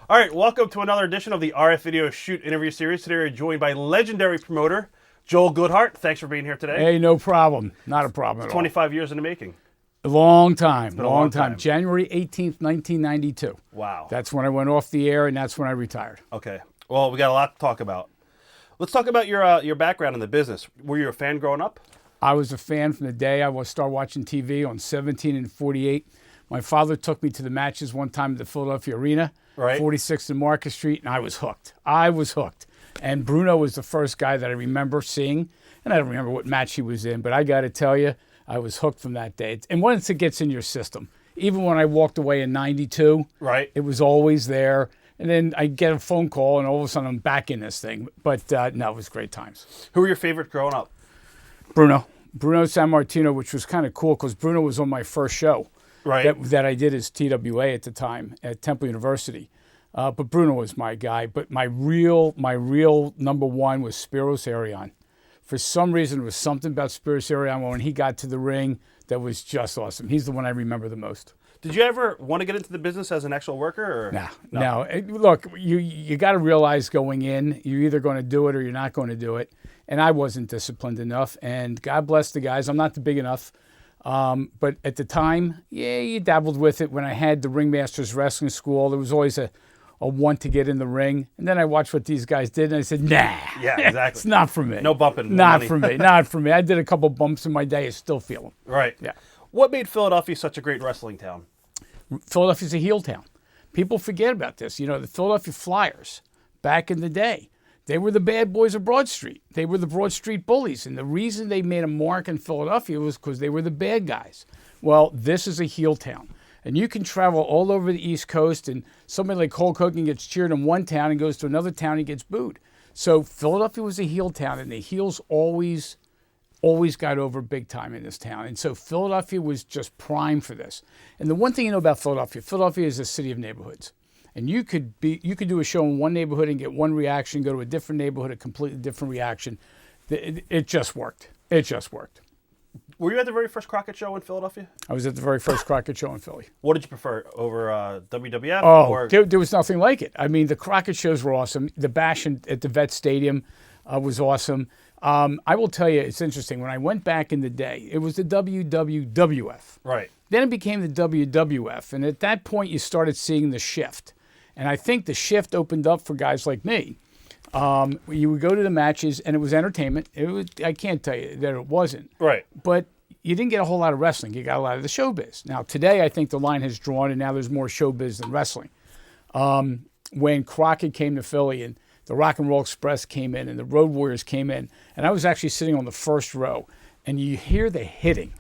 All right, welcome to another edition of the RF Video Shoot interview series. Today we're joined by legendary promoter Joel Goodhart. Thanks for being here today. Hey, no problem. Not a problem at all. 25 years in the making. A long time. been a long time. January 18th, 1992. Wow. That's when I went off the air, and that's when I retired. Okay. Well, we got a lot to talk about. Let's talk about your background in the business. Were you a fan growing up? I was a fan from the day I was start watching TV on 17 and 48. My father took me to the matches one time at the Philadelphia Arena, Right. 46th and Market Street, and I was hooked. And Bruno was the first guy that I remember seeing, and I don't remember what match he was in, but I got to tell you, I was hooked from that day. And once it gets in your system, even when I walked away in 92, Right. it was always there. And then I get a phone call, and all of a sudden I'm back in this thing. But no, it was great times. Who were your favorite growing up? Bruno San Martino, which was kind of cool because Bruno was on my first show. Right. That I did as TWA at the time at Temple University. But Bruno was my guy. But my real number one was Spiros Arion. For some reason, it was something about Spiros Arion when he got to the ring that was just awesome. He's the one I remember the most. Did you ever want to get into the business as an actual worker? Or? No. Look, you got to realize going in, you're either going to do it or you're not going to do it. And I wasn't disciplined enough. And God bless the guys. I'm not big enough. But at the time, yeah, you dabbled with it. When I had the Ringmasters Wrestling School, there was always a want to get in the ring. And then I watched what these guys did, and I said, nah. Yeah, exactly. It's not for me. No bumping. Not for me. Not for me. I did a couple bumps in my day. I still feel them. Right. Yeah. What made Philadelphia such a great wrestling town? Philadelphia's a heel town. People forget about this. You know, the Philadelphia Flyers, back in the day, they were the bad boys of Broad Street. They were the Broad Street bullies. And the reason they made a mark in Philadelphia was because they were the bad guys. Well, this is a heel town. And you can travel all over the East Coast, and somebody like Hulk Hogan gets cheered in one town and goes to another town and gets booed. So Philadelphia was a heel town, and the heels always got over big time in this town. And so Philadelphia was just prime for this. And the one thing you know about Philadelphia is a city of neighborhoods. And you could do a show in one neighborhood and get one reaction, go to a different neighborhood, a completely different reaction. It just worked. It just worked. Were you at the very first Crockett show in Philadelphia? I was at the very first Crockett show in Philly. What did you prefer over WWF? Oh, or... there was nothing like it. I mean, the Crockett shows were awesome. The bash at the Vet Stadium was awesome. I will tell you, it's interesting. When I went back in the day, it was the WWF. Right. Then it became the WWF. And at that point, you started seeing the shift. And I think the shift opened up for guys like me. You would go to the matches, and it was entertainment. I can't tell you that it wasn't. Right. But you didn't get a whole lot of wrestling. You got a lot of the showbiz. Now, today, I think the line has drawn, and now there's more showbiz than wrestling. When Crockett came to Philly, and the Rock and Roll Express came in, and the Road Warriors came in, and I was actually sitting on the first row, and you hear the hitting.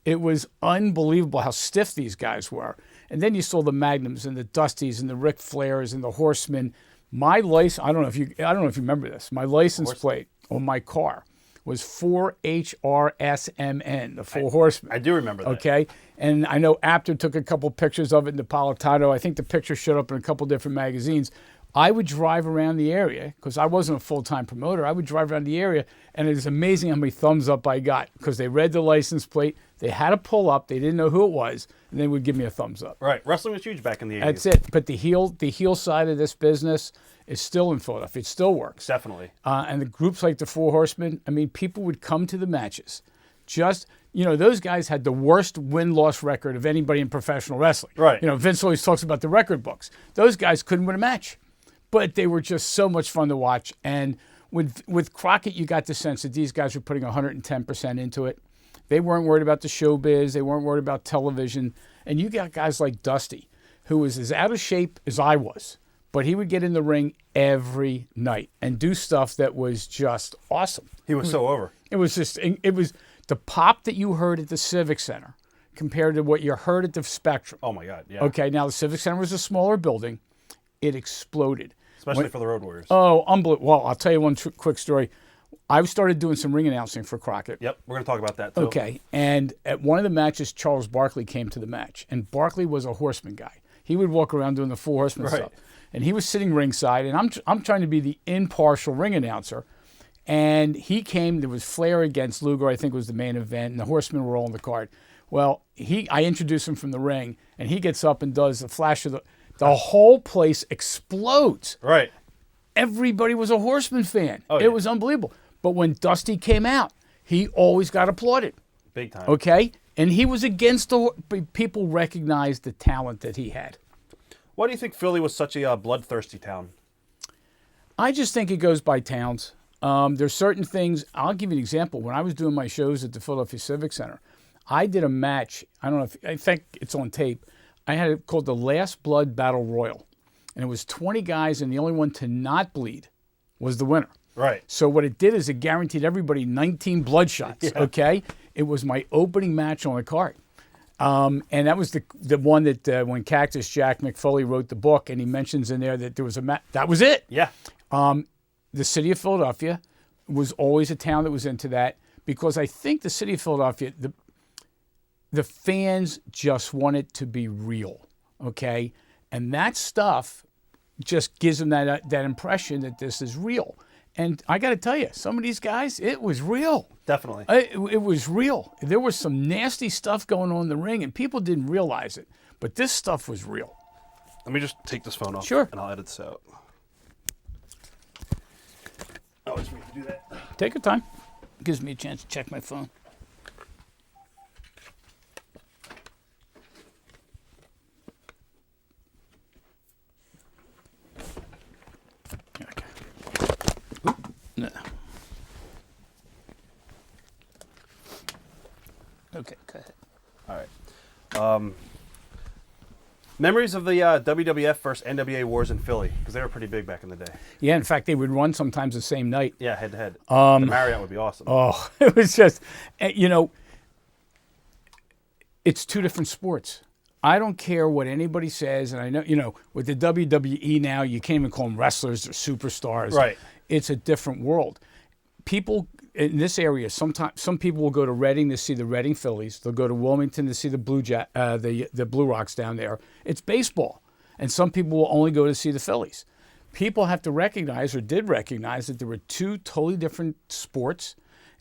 It was unbelievable how stiff these guys were. And then you saw the Magnums and the Dusties and the Ric Flairs and the Horsemen. My license, I don't know if you remember this. My license plate on my car was 4HRSMN, the Four Horsemen. I do remember that. Okay, and I know Apter took a couple pictures of it in Napolitano. I think the picture showed up in a couple different magazines. I would drive around the area because I wasn't a full-time promoter. I would drive around the area, and it's amazing how many thumbs up I got because they read the license plate. They had to pull up. They didn't know who it was, and they would give me a thumbs up. Right. Wrestling was huge back in the 80s. That's it. But the heel side of this business is still in Philadelphia. It still works. Definitely. And the groups like the Four Horsemen, I mean, people would come to the matches. Those guys had the worst win-loss record of anybody in professional wrestling. Right. Vince always talks about the record books. Those guys couldn't win a match. But they were just so much fun to watch. And with Crockett, you got the sense that these guys were putting 110% into it. They weren't worried about the showbiz. They weren't worried about television. And you got guys like Dusty, who was as out of shape as I was. But he would get in the ring every night and do stuff that was just awesome. He was so over. It was the pop that you heard at the Civic Center compared to what you heard at the Spectrum. Oh, my God, yeah. Okay, now the Civic Center was a smaller building. It exploded. Especially for the Road Warriors. Oh, unbelievable. Well, I'll tell you one quick story. I started doing some ring announcing for Crockett. Yep, we're going to talk about that, too. Okay, and at one of the matches, Charles Barkley came to the match, and Barkley was a Horseman guy. He would walk around doing the Four Horsemen stuff. And he was sitting ringside, and I'm trying to be the impartial ring announcer. And he came, there was Flair against Luger, I think was the main event, and the Horsemen were all on the card. Well, I introduced him from the ring, and he gets up and does the flash of the The whole place explodes. Right. Everybody was a Horseman fan. Oh, It yeah. was unbelievable. But when Dusty came out, he always got applauded. Big time. Okay? And he was against people recognized the talent that he had. Why do you think Philly was such a bloodthirsty town? I just think it goes by towns. There's certain things. I'll give you an example. When I was doing my shows at the Philadelphia Civic Center, I did a match. I don't know if I think it's on tape. I had it called the Last Blood Battle Royal, and it was 20 guys, and the only one to not bleed was the winner. Right. So what it did is it guaranteed everybody 19 blood shots. Yeah. Okay, it was my opening match on the card, and that was the one that when Cactus Jack McFoley wrote the book, and he mentions in there that there was a match. That was it. Yeah. The city of Philadelphia was always a town that was into that because I think the city of Philadelphia, the fans just want it to be real, okay? And that stuff just gives them that impression that this is real. And I got to tell you, some of these guys, it was real. Definitely. It was real. There was some nasty stuff going on in the ring, and people didn't realize it. But this stuff was real. Let me just take this phone off. Sure. And I'll edit this out. I always mean to do that. Take your time. Gives me a chance to check my phone. Okay. Oop, no. Okay, go ahead. All right. Memories of the WWF versus NWA wars in Philly, because they were pretty big back in the day. Yeah, in fact, they would run sometimes the same night. Yeah, head to head. The Marriott would be awesome. Oh, it was just, it's two different sports. I don't care what anybody says, and I know, with the WWE now, you can't even call them wrestlers or superstars. Right. It's a different world. People in this area, sometimes some people will go to Reading to see the Reading Phillies. They'll go to Wilmington to see the the Blue Rocks down there. It's baseball, and some people will only go to see the Phillies. People have to recognize, or did recognize, that there were two totally different sports.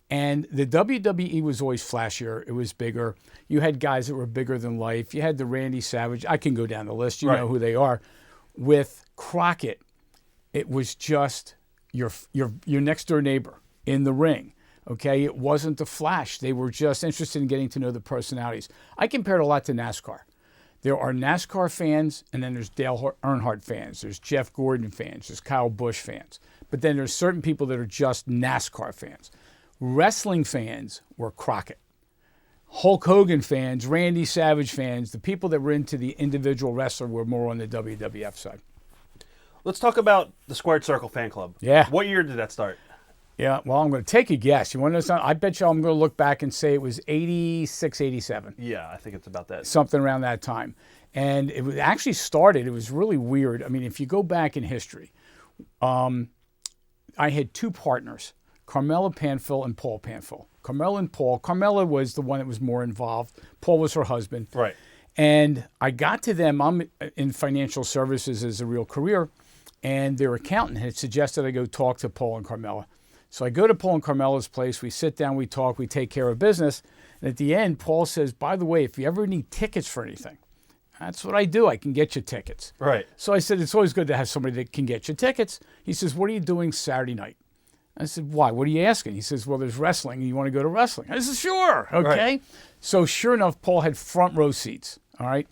And the WWE was always flashier. It was bigger. You had guys that were bigger than life. You had the Randy Savage. I can go down the list. You know who they are. With Crockett, it was just your next door neighbor in the ring. Okay, it wasn't the flash. They were just interested in getting to know the personalities. I compared a lot to NASCAR. There are NASCAR fans, and then there's Dale Earnhardt fans. There's Jeff Gordon fans. There's Kyle Busch fans. But then there's certain people that are just NASCAR fans. Wrestling fans were Crockett. Hulk Hogan fans, Randy Savage fans, the people that were into the individual wrestler were more on the WWF side. Let's talk about the Squared Circle fan club. Yeah. What year did that start? Yeah, well, I'm going to take a guess. You want to know something? I bet you I'm going to look back and say it was 86, 87. Yeah, I think it's about that. Something around that time. And it was actually started, it was really weird. I mean, if you go back in history, I had two partners, Carmela Panfil and Paul Panfil. Carmela and Paul. Carmela was the one that was more involved. Paul was her husband. Right. And I got to them. I'm in financial services as a real career, and their accountant had suggested I go talk to Paul and Carmela. So I go to Paul and Carmela's place. We sit down, we talk, we take care of business. And at the end, Paul says, by the way, if you ever need tickets for anything, that's what I do. I can get you tickets. Right. So I said, it's always good to have somebody that can get you tickets. He says, what are you doing Saturday night? I said, why? What are you asking? He says, well, there's wrestling, and you want to go to wrestling. I said, sure. Okay. Right. So sure enough, Paul had front row seats. All right.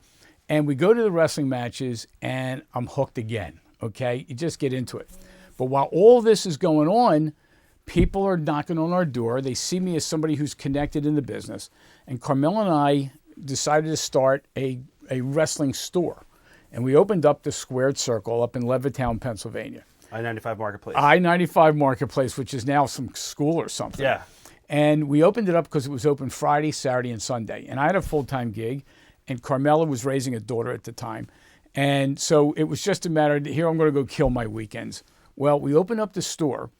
And we go to the wrestling matches, and I'm hooked again. Okay. You just get into it. But while all this is going on, people are knocking on our door. They see me as somebody who's connected in the business. And Carmela and I decided to start a wrestling store. And we opened up the Squared Circle up in Levittown, Pennsylvania. I-95 Marketplace. I-95 Marketplace, which is now some school or something. Yeah. And we opened it up because it was open Friday, Saturday, and Sunday. And I had a full-time gig, and Carmela was raising a daughter at the time. And so it was just a matter of, here, I'm going to go kill my weekends. Well, we opened up the store,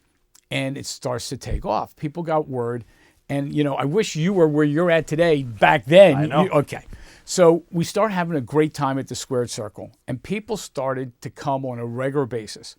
and it starts to take off. People got word. And, I wish you were where you're at today back then. I know. Okay. So we started having a great time at the Squared Circle, and people started to come on a regular basis.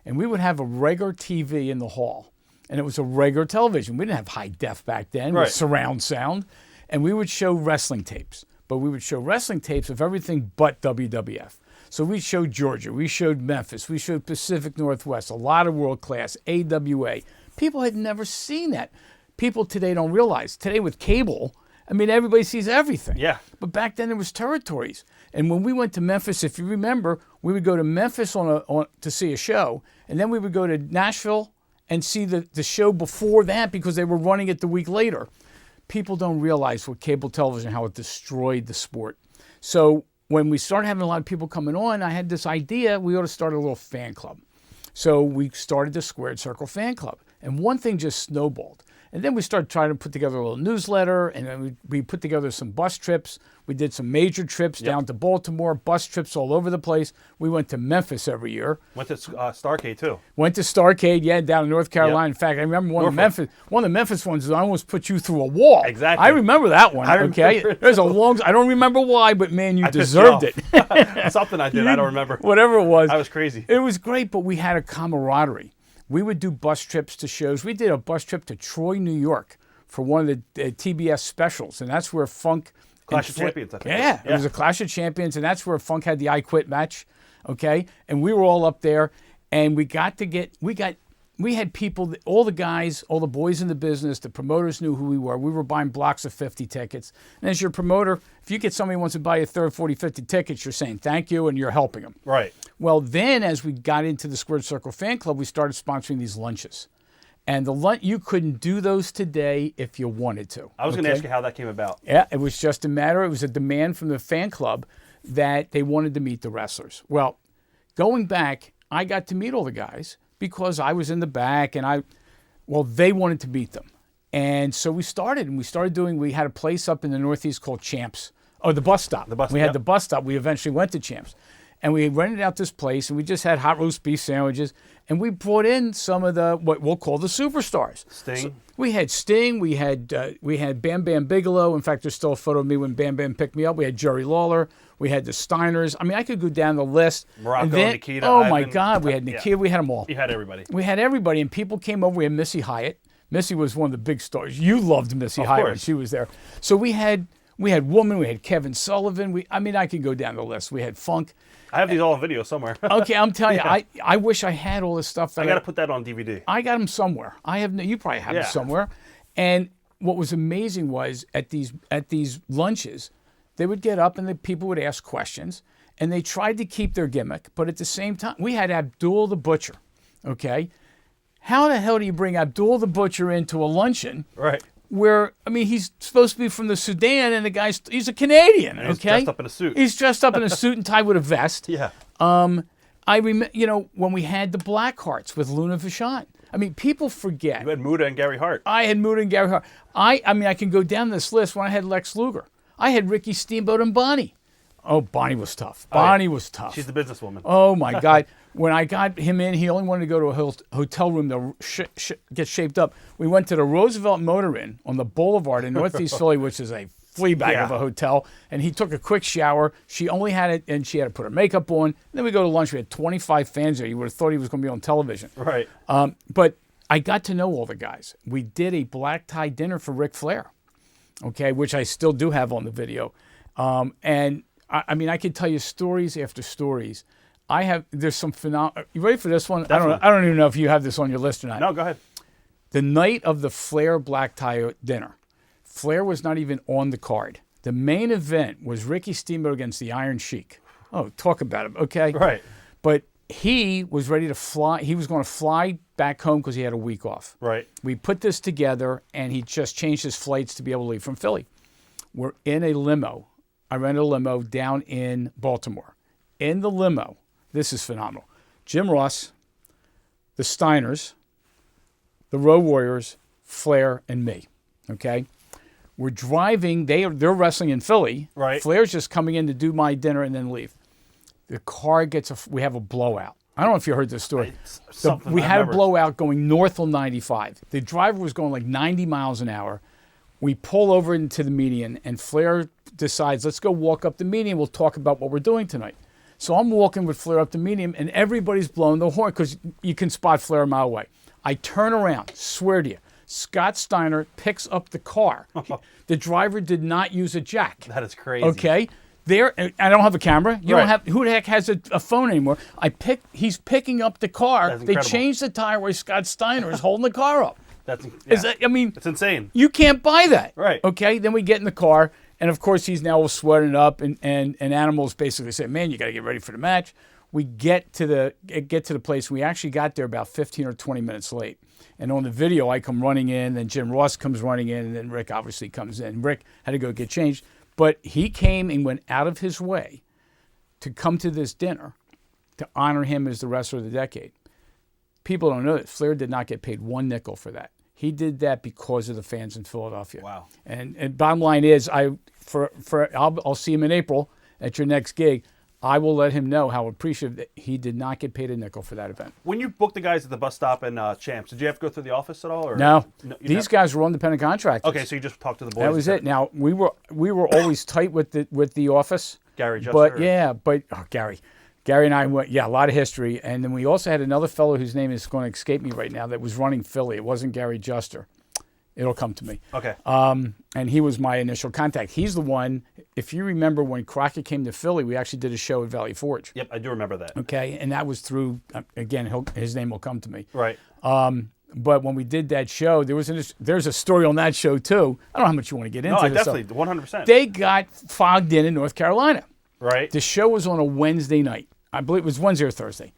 And we would have a regular TV in the hall, and it was a regular television. We didn't have high def back then with surround sound. And we would show wrestling tapes, but we would show wrestling tapes of everything but WWF. So we showed Georgia, we showed Memphis, we showed Pacific Northwest, a lot of world class, AWA. People had never seen that. People today don't realize. Today with cable, I mean, everybody sees everything. Yeah. But back then there was territories. And when we went to Memphis, if you remember, we would go to Memphis to see a show, and then we would go to Nashville and see the show before that because they were running it the week later. People don't realize what cable television, how it destroyed the sport. So when we started having a lot of people coming on, I had this idea we ought to start a little fan club. So we started the Squared Circle Fan Club. And one thing just snowballed. And then we started trying to put together a little newsletter, and then we put together some bus trips. We did some major trips down to Baltimore, bus trips all over the place. We went to Memphis every year. Went to Starcade too. Went to Starcade, down in North Carolina. Yep. In fact, I remember one of the Memphis ones. I almost put you through a wall. Exactly. I remember that one. Okay, there's a long. I don't remember why, but man, you deserved it. Something I did. I don't remember. Whatever it was. I was crazy. It was great, but we had a camaraderie. We would do bus trips to shows. We did a bus trip to Troy, New York for one of the TBS specials, and that's where Funk... Clash of Champions, I think. Yeah, it was a Clash of Champions, and that's where Funk had the I Quit match, okay? And we were all up there, and we had people, all the guys, all the boys in the business, the promoters knew who we were. We were buying blocks of 50 tickets. And as your promoter, if you get somebody who wants to buy a third 40, 50 tickets, you're saying thank you, and you're helping them. Right. Well, then as we got into the Squared Circle Fan Club, we started sponsoring these lunches. And you couldn't do those today if you wanted to. I was going to ask you how that came about. Yeah, it was just it was a demand from the fan club that they wanted to meet the wrestlers. Well, going back, I got to meet all the guys because I was in the back and they wanted to meet them. And so we had a place up in the Northeast called Champs. Oh, the bus stop. We had the bus stop. We eventually went to Champs. And we rented out this place, and we just had hot roast beef sandwiches, and we brought in some of what we'll call the superstars. Sting. So we had Sting. We had Bam Bam Bigelow. In fact, there's still a photo of me when Bam Bam picked me up. We had Jerry Lawler. We had the Steiners. I mean, I could go down the list. Morocco, Nikita. Oh, my God. We had Nikita. Yeah. We had them all. You had everybody. We had everybody, and people came over. We had Missy Hyatt. Missy was one of the big stars. You loved Missy Hyatt when she was there. So we had Woman. We had Kevin Sullivan. I could go down the list. We had Funk. I have these all on video somewhere. Okay, I'm telling you, I wish I had all this stuff. I got to put that on DVD. I got them somewhere. You probably have them somewhere. And what was amazing was at these lunches, they would get up and the people would ask questions, and they tried to keep their gimmick, but at the same time, we had Abdul the Butcher. Okay, how the hell do you bring Abdul the Butcher into a luncheon? Right. Where, he's supposed to be from the Sudan, and he's a Canadian, okay? He's dressed up in a suit. He's dressed up in a suit and tied with a vest. Yeah. I remember, when we had the Blackhearts with Luna Vachon. People forget. You had Muda and Gary Hart. I had Muda and Gary Hart. I can go down this list when I had Lex Luger. I had Ricky Steamboat and Bonnie. Oh, Bonnie was tough. Bonnie was tough. She's the businesswoman. Oh, my God. When I got him in, he only wanted to go to a hotel room to get shaped up. We went to the Roosevelt Motor Inn on the Boulevard in Northeast Philly, which is a flea bag of a hotel. And he took a quick shower. She only had it, and she had to put her makeup on. Then we go to lunch. We had 25 fans there. You would have thought he was going to be on television. Right. But I got to know all the guys. We did a black tie dinner for Ric Flair, okay, which I still do have on the video. And I could tell you stories after stories. There's some phenomenal. You ready for this one? Definitely. I don't even know if you have this on your list or not. No, go ahead. The night of the Flair black tie dinner, Flair was not even on the card. The main event was Ricky Steamboat against the Iron Sheik. Oh, talk about him, okay? Right. But he was ready to fly. He was going to fly back home because he had a week off. Right. We put this together, and he just changed his flights to be able to leave from Philly. We're in a limo. I rented a limo down in Baltimore. In the limo, this is phenomenal. Jim Ross, the Steiners, the Road Warriors, Flair, and me. Okay? We're driving. They're wrestling in Philly. Right. Flair's just coming in to do my dinner and then leave. The car we have a blowout. I don't know if you heard this story. We had a blowout going north on 95. The driver was going like 90 miles an hour. We pull over into the median, and Flair decides, let's go walk up the median. We'll talk about what we're doing tonight. So I'm walking with Flair up the median, and everybody's blowing the horn because you can spot Flair a mile away. I turn around, swear to you, Scott Steiner picks up the car. The driver did not use a jack. That is crazy. Okay? There, I don't have a camera. You Right. don't have. Who the heck has a phone anymore? He's picking up the car. That's They incredible. changed the tire where Scott Steiner is holding the car up. That's Is that, I mean, it's insane. you can't buy that. Right. Okay. Then we get in the car, and of course he's now all sweating up, and Animals basically say, "Man, you got to get ready for the match." We get to the place. We actually got there about 15 or 20 minutes late. And on the video, I come running in, then Jim Ross comes running in, and then Rick obviously comes in. Rick had to go get changed. But he came and went out of his way to come to this dinner to honor him as the wrestler of the decade. People don't know that Flair did not get paid one nickel for that. He did that because of the fans in Philadelphia. Wow. And bottom line is, I'll see him in April at your next gig. I will let him know how appreciative that he did not get paid a nickel for that event. When you booked the guys at the bus stop and Champs, did you have to go through the office at all? Or? No, you these never- guys were independent contractors. Okay, so you just talked to the boys. That was it. Now we were always tight with the office. Gary Juster. But Gary and I went, a lot of history. And then we also had another fellow whose name is going to escape me right now that was running Philly. It wasn't Gary Juster. It'll come to me. Okay. And he was my initial contact. He's the one, if you remember when Crockett came to Philly, we actually did a show at Valley Forge. Yep, I do remember that. Okay. And that was through, again, his name will come to me. Right. But when we did that show, there's a story on that show too. I don't know how much you want to get into No, I this. definitely, 100%. They got fogged in North Carolina. Right. The show was on a Wednesday night. I believe it was Wednesday or Thursday.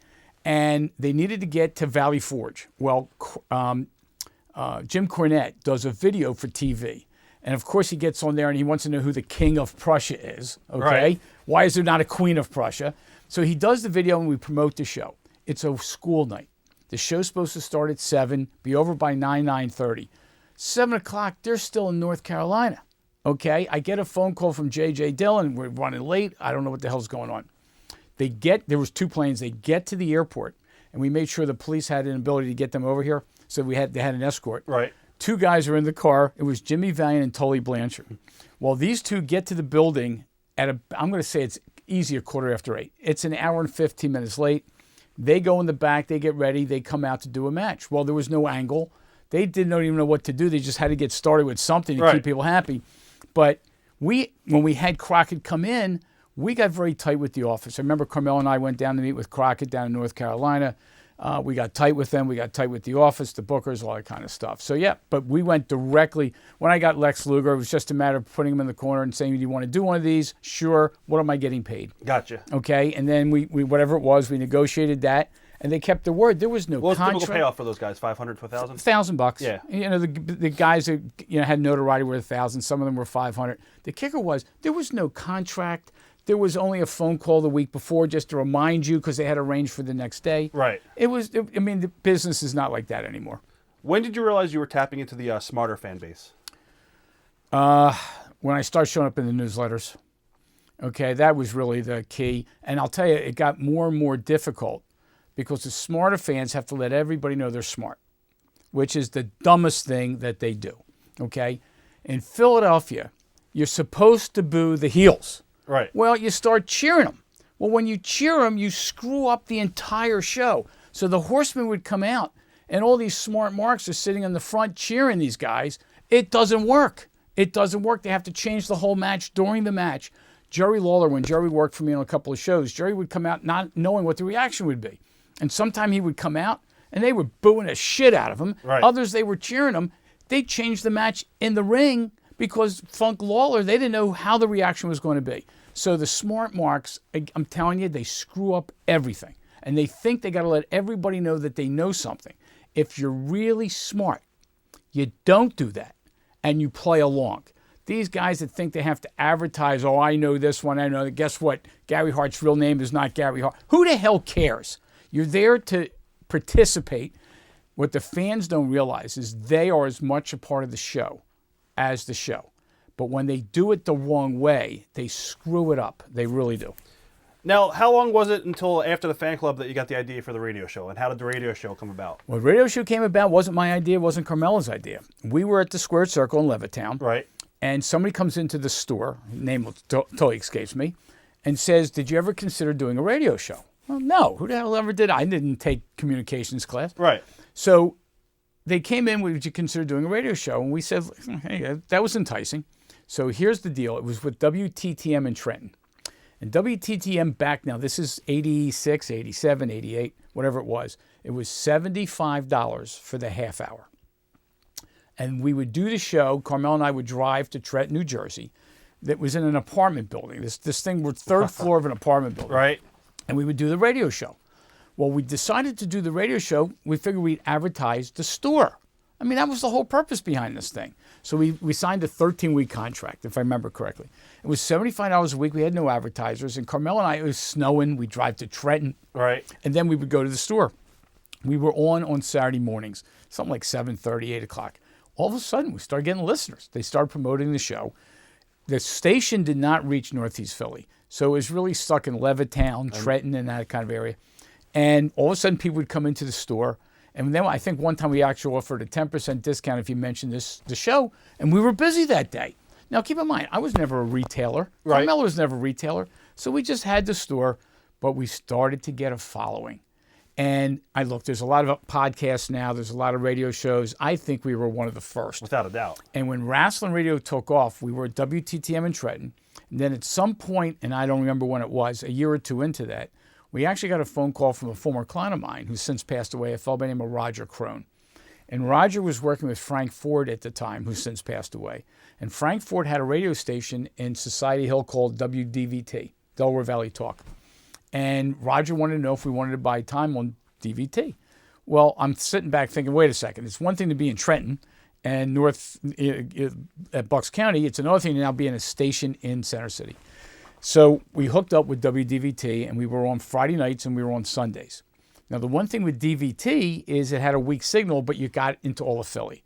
And they needed to get to Valley Forge. Well, Jim Cornette does a video for TV. And of course he gets on there and he wants to know who the king of Prussia is. Okay. Right. Why is there not a queen of Prussia? So he does the video and we promote the show. It's a school night. The show's supposed to start at 7, be over by 9:30. 7 o'clock, they're still in North Carolina. Okay. I get a phone call from J.J. Dillon. We're running late. I don't know what the hell's going on. There was 2 planes. They get to the airport and we made sure the police had an ability to get them over here. So they had an escort. Right. 2 guys are in the car. It was Jimmy Valiant and Tully Blanchard. Well, these 2 get to the building I'm going to say it's easy a 8:15. It's an hour and 15 minutes late. They go in the back. They get ready. They come out to do a match. Well, there was no angle. They didn't even know what to do. They just had to get started with something to keep people happy. But when we had Crockett come in, we got very tight with the office. I remember Carmel and I went down to meet with Crockett down in North Carolina. We got tight with them. We got tight with the office, the bookers, all that kind of stuff. So, but we went directly. When I got Lex Luger, it was just a matter of putting him in the corner and saying, do you want to do one of these? Sure. What am I getting paid? Gotcha. Okay. And then we whatever it was, we negotiated that. And they kept their word. There was no What was the contract. typical payoff for those guys? 500 to 1,000? $1,000. Yeah. You know, the guys that had notoriety were 1,000. Some of them were 500. The kicker was there was no contract. There was only a phone call the week before just to remind you because they had arranged for the next day. Right. The business is not like that anymore. When did you realize you were tapping into the smarter fan base? When I started showing up in the newsletters, okay, that was really the key. And I'll tell you, it got more and more difficult because the smarter fans have to let everybody know they're smart, which is the dumbest thing that they do, okay? In Philadelphia, you're supposed to boo the heels. Right. Well, you start cheering them. Well, when you cheer them, you screw up the entire show. So the Horsemen would come out, and all these smart marks are sitting in the front cheering these guys. It doesn't work. It doesn't work. They have to change the whole match during the match. Jerry Lawler, when Jerry worked for me on a couple of shows, Jerry would come out not knowing what the reaction would be. And sometime he would come out, and they were booing the shit out of him. Right. Others, they were cheering him. They changed the match in the ring because Funk Lawler, they didn't know how the reaction was going to be. So the smart marks, I'm telling you, they screw up everything. And they think they got to let everybody know that they know something. If you're really smart, you don't do that, and you play along. These guys that think they have to advertise, oh, I know this one, I know that. Guess what? Gary Hart's real name is not Gary Hart. Who the hell cares? You're there to participate. What the fans don't realize is they are as much a part of the show as the show. But when they do it the wrong way, they screw it up. They really do. Now, how long was it until after the fan club that you got the idea for the radio show? And how did the radio show come about? Well, the radio show came about wasn't my idea, wasn't Carmela's idea. We were at the Squared Circle in Levittown. Right. And somebody comes into the store, name totally escapes me, and says, did you ever consider doing a radio show? Well, no. Who the hell ever did? I didn't take communications class. Right. So they came in, would you consider doing a radio show? And we said, hey, that was enticing. So here's the deal. It was with WTTM in Trenton. And WTTM back now, this is 86, 87, 88, whatever it was $75 for the half hour. And we would do the show. Carmel and I would drive to Trenton, New Jersey. That was in an apartment building. This thing was third floor of an apartment building. Right. And we would do the radio show. Well, we decided to do the radio show. We figured we'd advertise the store. I mean, that was the whole purpose behind this thing. So we signed a 13-week contract, if I remember correctly. It was $75 a week. We had no advertisers. And Carmel and I, it was snowing. We'd drive to Trenton. Right. And then we would go to the store. We were on Saturday mornings, something like 7:30, 8 o'clock. All of a sudden, we started getting listeners. They started promoting the show. The station did not reach Northeast Philly. So it was really stuck in Levittown, Trenton, and that kind of area. And all of a sudden, people would come into the store. And then I think one time we actually offered a 10% discount if you mentioned the show. And we were busy that day. Now, keep in mind, I was never a retailer. Right. Carmel was never a retailer. So we just had the store. But we started to get a following. And I look, there's a lot of podcasts now. There's a lot of radio shows. I think we were one of the first. Without a doubt. And when Wrestling Radio took off, we were at WTTM in Trenton. And then at some point, and I don't remember when it was, a year or two into that, we actually got a phone call from a former client of mine who's since passed away, a fellow by the name of Roger Crone. And Roger was working with Frank Ford at the time, who's since passed away. And Frank Ford had a radio station in Society Hill called WDVT, Delaware Valley Talk. And Roger wanted to know if we wanted to buy time on DVT. Well, I'm sitting back thinking, wait a second. It's one thing to be in Trenton and north at Bucks County. It's another thing to now be in a station in Center City. So we hooked up with WDVT, and we were on Friday nights and we were on Sundays. Now, the one thing with DVT is it had a weak signal, but you got into all of Philly.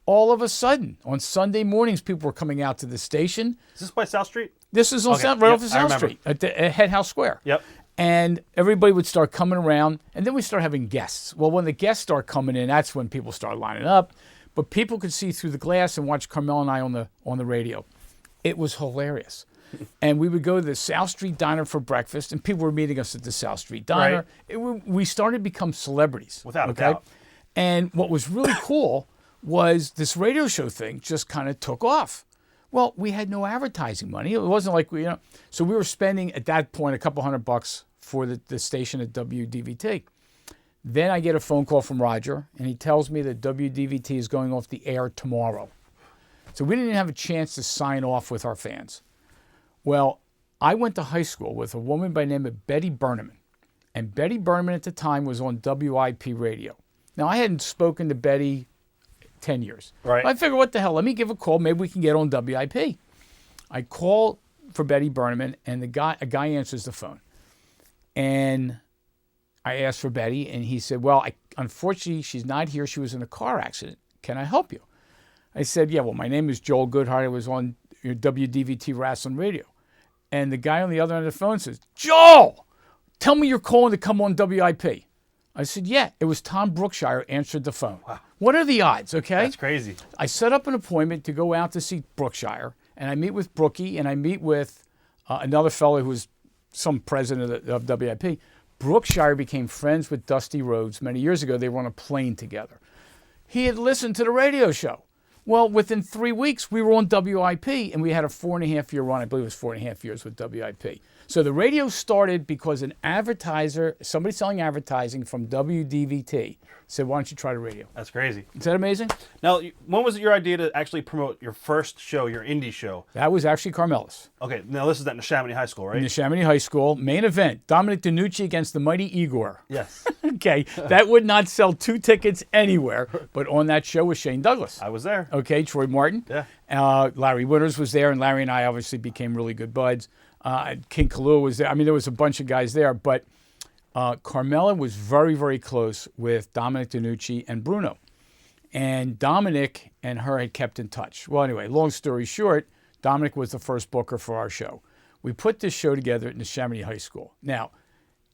All of a sudden, on Sunday mornings, people were coming out to the station. Is this by South Street? This is on Okay. South, right Yep, off of I South remember. Street at Head House Square. Yep. And everybody would start coming around, and then we start having guests. Well, when the guests start coming in, that's when people start lining up. But people could see through the glass and watch Carmel and I on the radio. It was hilarious. And we would go to the South Street Diner for breakfast, and people were meeting us at the South Street Diner. We started to become celebrities. Without a doubt. And what was really cool was this radio show thing just kind of took off. Well, we had no advertising money. It wasn't like so we were spending at that point a couple $100 for the station at WDVT. Then I get a phone call from Roger, and he tells me that WDVT is going off the air tomorrow. So we didn't even have a chance to sign off with our fans. Well, I went to high school with a woman by the name of Betty Berneman. And Betty Berneman at the time was on WIP radio. Now, I hadn't spoken to Betty 10 years. Right. I figured, what the hell, let me give a call. Maybe we can get on WIP. I call for Betty Berneman, and a guy answers the phone. And I asked for Betty, and he said, well, unfortunately, she's not here. She was in a car accident. Can I help you? I said, yeah, well, my name is Joel Goodhart. I was on your WDVT Wrestling Radio. And the guy on the other end of the phone says, Joel, tell me you're calling to come on WIP. I said, yeah. It was Tom Brookshire answered the phone. Wow. What are the odds, okay? That's crazy. I set up an appointment to go out to see Brookshire, and I meet with Brookie, and I meet with another fellow who was some president of WIP. Brookshire became friends with Dusty Rhodes many years ago. They were on a plane together. He had listened to the radio show. Well, within 3 weeks, we were on WIP, and we had a 4.5-year run. I believe it was 4.5 years with WIP. So the radio started because an advertiser, somebody selling advertising from WDVT, said, why don't you try the radio? That's crazy. Is that amazing? Now, when was it your idea to actually promote your first show, your indie show? That was actually Carmelis. Okay, now this is at Neshaminy High School, right? In Neshaminy High School, main event, Dominic DiNucci against the mighty Igor. Yes. Okay, that would not sell 2 tickets anywhere, but on that show was Shane Douglas. I was there. Okay, Troy Martin. Yeah. Larry Winters was there, and Larry and I obviously became really good buds. King Kalua was there. I mean, there was a bunch of guys there, but Carmella was very, very close with Dominic DiNucci and Bruno. And Dominic and her had kept in touch. Well, anyway, long story short, Dominic was the first booker for our show. We put this show together at Neshaminy High School. Now,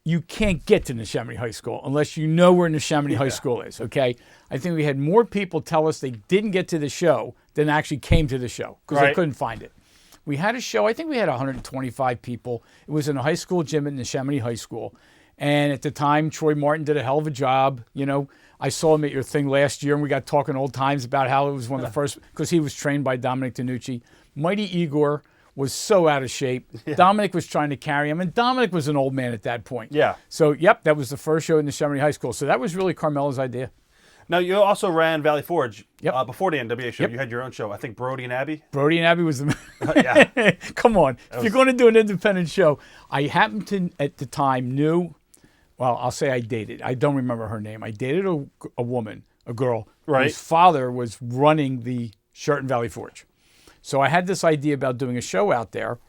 you can't get to Neshaminy High School unless you know where Neshaminy High School is, okay? I think we had more people tell us they didn't get to the show than actually came to the show because they couldn't find it. We had a show, I think we had 125 people. It was in a high school gym at Neshaminy High School. And at the time, Troy Martin did a hell of a job. You know, I saw him at your thing last year, and we got talking old times about how it was one of the first, because he was trained by Dominic DiNucci. Mighty Igor was so out of shape. Dominic was trying to carry him, and Dominic was an old man at that point. Yeah. So, yep, that was the first show in the Chamonix High School. So that was really Carmela's idea. Now, you also ran Valley Forge Yep. before the NWA show. Yep. You had your own show. I think Brody and Abby. Brody and Abby was the. Yeah. Come on. If you're going to do an independent show, I happened to, at the time, well, I'll say I dated. I don't remember her name. I dated a woman, a girl, Right. whose father was running the Sheraton Valley Forge. So I had this idea about doing a show out there,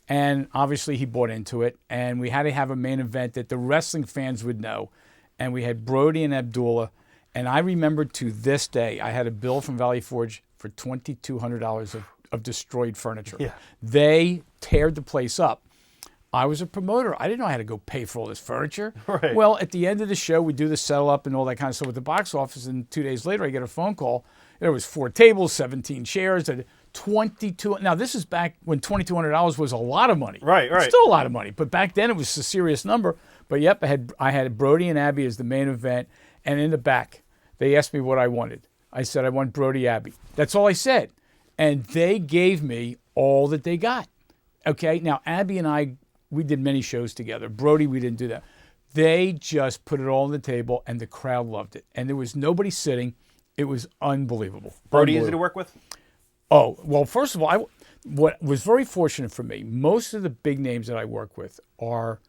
and obviously he bought into it, and we had to have a main event that the wrestling fans would know, and we had Brody and Abdullah, and I remember to this day, I had a bill from Valley Forge for $2,200 of destroyed furniture. Yeah. They teared the place up. I was a promoter. I didn't know how to go pay for all this furniture. Right. Well, at the end of the show, we do the settle up and all that kind of stuff with the box office. And 2 days later, I get a phone call. There was 4 tables, 17 chairs, and 22. Now, this is back when $2,200 was a lot of money. Right, It's right. still a lot of money, but back then it was a serious number. But yep, I had Brody and Abby as the main event, and in the back, they asked me what I wanted. I said I want Brody Abby. That's all I said, and they gave me all that they got. Okay, now Abby and I. We did many shows together. Brody, we didn't do that. They just put it all on the table, and the crowd loved it. And there was nobody sitting. It was unbelievable. Brody easy to Unbelievable. work with? Oh, well, first of all, what was very fortunate for me, most of the big names that I work with are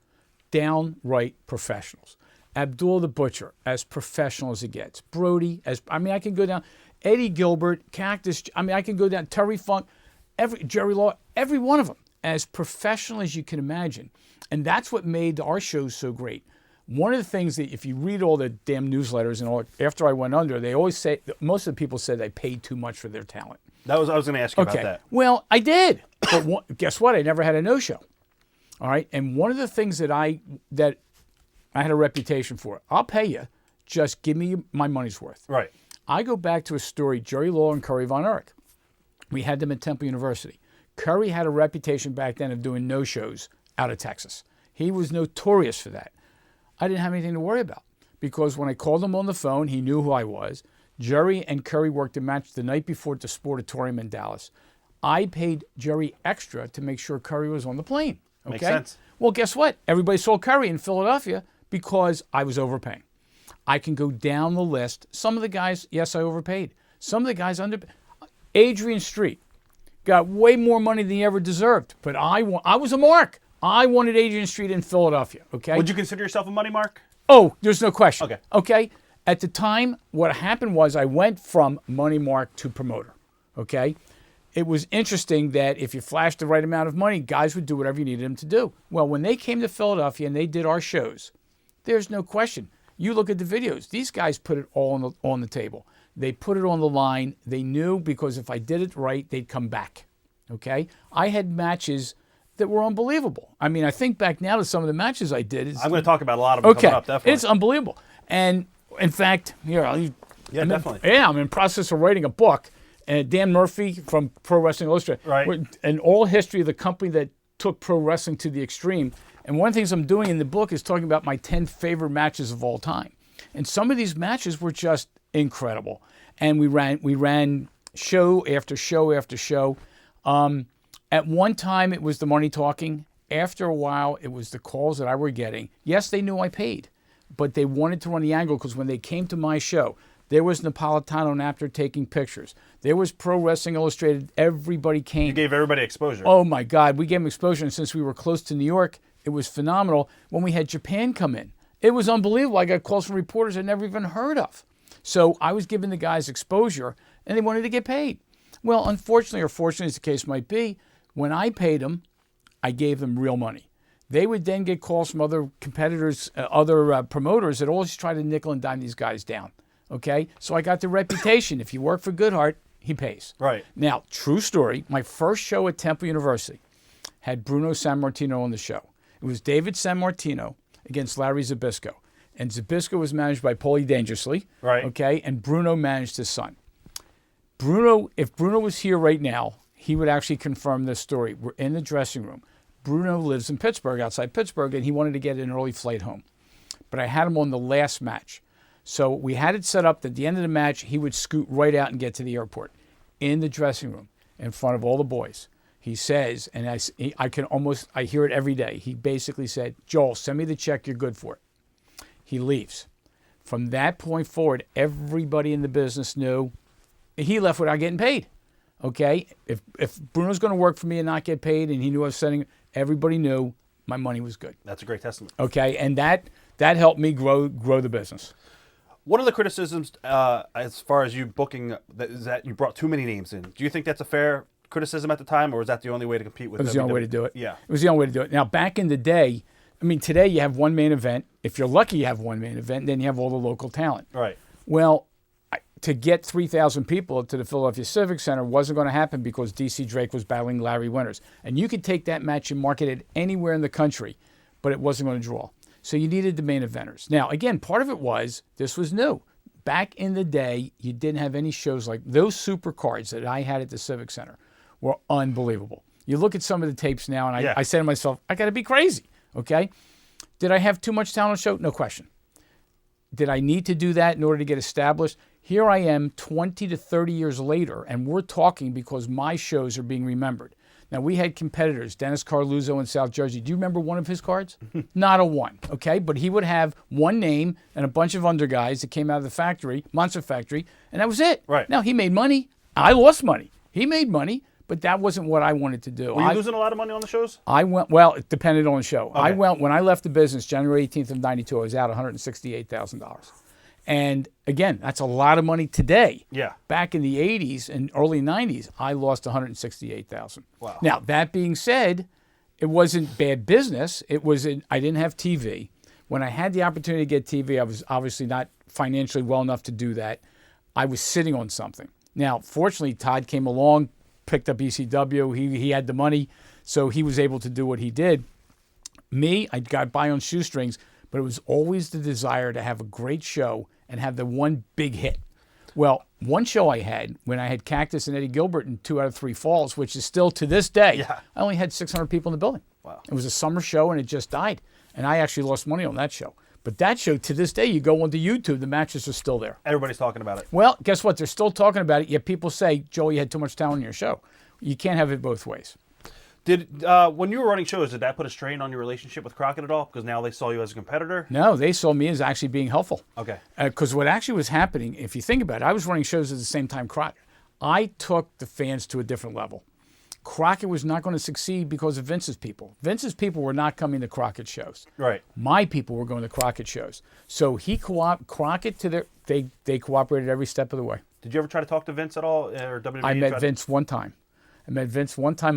downright professionals. Abdul the Butcher, as professional as it gets. Brody, I can go down. Eddie Gilbert, Cactus, I can go down. Terry Funk, Jerry Law, every one of them, as professional as you can imagine. And that's what made our shows so great. One of the things that if you read all the damn newsletters and all, after I went under, they always say, most of the people said I paid too much for their talent. I was going to ask you about that. Well, I did. But guess what? I never had a no-show. All right. And one of the things that I had a reputation for, I'll pay you, just give me my money's worth. Right. I go back to a story, Jerry Lawler and Curry Von Erich. We had them at Temple University. Curry had a reputation back then of doing no-shows out of Texas. He was notorious for that. I didn't have anything to worry about because when I called him on the phone, he knew who I was. Jerry and Curry worked a match the night before at the Sportatorium in Dallas. I paid Jerry extra to make sure Curry was on the plane. Okay? Makes sense. Well, guess what? Everybody saw Curry in Philadelphia because I was overpaying. I can go down the list. Some of the guys, yes, I overpaid. Some of the guys underpaid. Adrian Street got way more money than he ever deserved, but I was a mark. I wanted Adrian Street in Philadelphia, okay? Would you consider yourself a money mark? Oh, there's no question. Okay. Okay? At the time, what happened was I went from money mark to promoter, okay? It was interesting that if you flashed the right amount of money, guys would do whatever you needed them to do. Well, when they came to Philadelphia and they did our shows, there's no question. You look at the videos. These guys put it all on the table. They put it on the line. They knew because if I did it right, they'd come back, okay? I had matches that were unbelievable. I mean, I think back now to some of the matches I did. I'm going to talk about a lot of them coming up, definitely. It's unbelievable. And in fact, definitely. I'm in process of writing a book. And Dan Murphy from Pro Wrestling Illustrated, Right. and all history of the company that took pro wrestling to the extreme. And one of the things I'm doing in the book is talking about my 10 favorite matches of all time. And some of these matches were just incredible. And we ran show after show after show. At one time, it was the money talking. After a while, it was the calls that I were getting. Yes, they knew I paid, but they wanted to run the angle because when they came to my show, there was Napolitano and Apter taking pictures. There was Pro Wrestling Illustrated. Everybody came. You gave everybody exposure. Oh, my God. We gave them exposure. And since we were close to New York, it was phenomenal. When we had Japan come in, it was unbelievable. I got calls from reporters I'd never even heard of. So I was giving the guys exposure, and they wanted to get paid. Well, unfortunately, or fortunately, as the case might be, when I paid them, I gave them real money. They would then get calls from other competitors, other promoters that always try to nickel and dime these guys down. Okay? So I got the reputation. If you work for Goodhart, he pays. Right. Now, true story, my first show at Temple University had Bruno Sammartino on the show. It was David Sammartino against Larry Zbyszko. And Zbyszko was managed by Paulie Dangerously. Right. Okay? And Bruno managed his son. Bruno, if Bruno was here right now, he would actually confirm this story. We're in the dressing room. Bruno lives in Pittsburgh, outside Pittsburgh, and he wanted to get an early flight home. But I had him on the last match. So we had it set up that at the end of the match, he would scoot right out and get to the airport in the dressing room in front of all the boys. he says, and I hear it every day. He basically said, Joel, send me the check. You're good for it. He leaves. From that point forward, everybody in the business knew he left without getting paid. Okay? If Bruno's going to work for me and not get paid, and he knew I was sending, everybody knew my money was good. That's a great testament. Okay? And that helped me grow the business. One of the criticisms, as far as you booking, is that you brought too many names in. Do you think that's a fair criticism at the time, or was that the only way to compete with? It was the only way to do it. Yeah, it was the only way to do it. Now, back in the day, I mean, today you have one main event. If you're lucky, you have one main event, and then you have all the local talent. right. Well, to get 3,000 people to the Philadelphia Civic Center wasn't going to happen because D.C. Drake was battling Larry Winters. And you could take that match and market it anywhere in the country, but it wasn't going to draw. So you needed the main eventers. Now, again, part of it was this was new. Back in the day, you didn't have any shows like those super cards that I had at the Civic Center were unbelievable. You look at some of the tapes now, and I say to myself, I got to be crazy, okay? Did I have too much talent on the show? No question. Did I need to do that in order to get established? Here I am 20 to 30 years later, and we're talking because my shows are being remembered. Now, we had competitors, Dennis Carluzzo in South Jersey. Do you remember one of his cards? Not a one, okay? But he would have one name and a bunch of under guys that came out of the factory, Monster Factory, and that was it. Right. Now, he made money. I lost money. He made money, but that wasn't what I wanted to do. Were you losing a lot of money on the shows? Well, it depended on the show. Okay. When I left the business January 18th of 92, I was out $168,000. And again, that's a lot of money today. Yeah. Back in the 80s and early 90s, I lost $168,000. Wow. Now, that being said, it wasn't bad business. I didn't have TV. When I had the opportunity to get TV, I was obviously not financially well enough to do that. I was sitting on something. Now, fortunately, Todd came along, picked up ECW. He had the money, so he was able to do what he did. Me, I got by on shoestrings, but it was always the desire to have a great show and have the one big hit. Well, one show I had when I had Cactus and Eddie Gilbert in 2 out of 3 falls, which is still to this day, Yeah. I only had 600 people in the building. Wow. It was a summer show and it just died. And I actually lost money on that show. But that show, to this day, you go onto YouTube, the matches are still there. Everybody's talking about it. Well, guess what? They're still talking about it, yet people say, Joel, you had too much talent in your show. You can't have it both ways. Did when you were running shows, did that put a strain on your relationship with Crockett at all? Because now they saw you as a competitor. No, they saw me as actually being helpful. Okay. Because what actually was happening, if you think about it, I was running shows at the same time Crockett. I took the fans to a different level. Crockett was not going to succeed because of Vince's people. Vince's people were not coming to Crockett shows. Right. My people were going to Crockett shows. So Crockett they cooperated every step of the way. Did you ever try to talk to Vince at all, or WWE? I met Vince one time.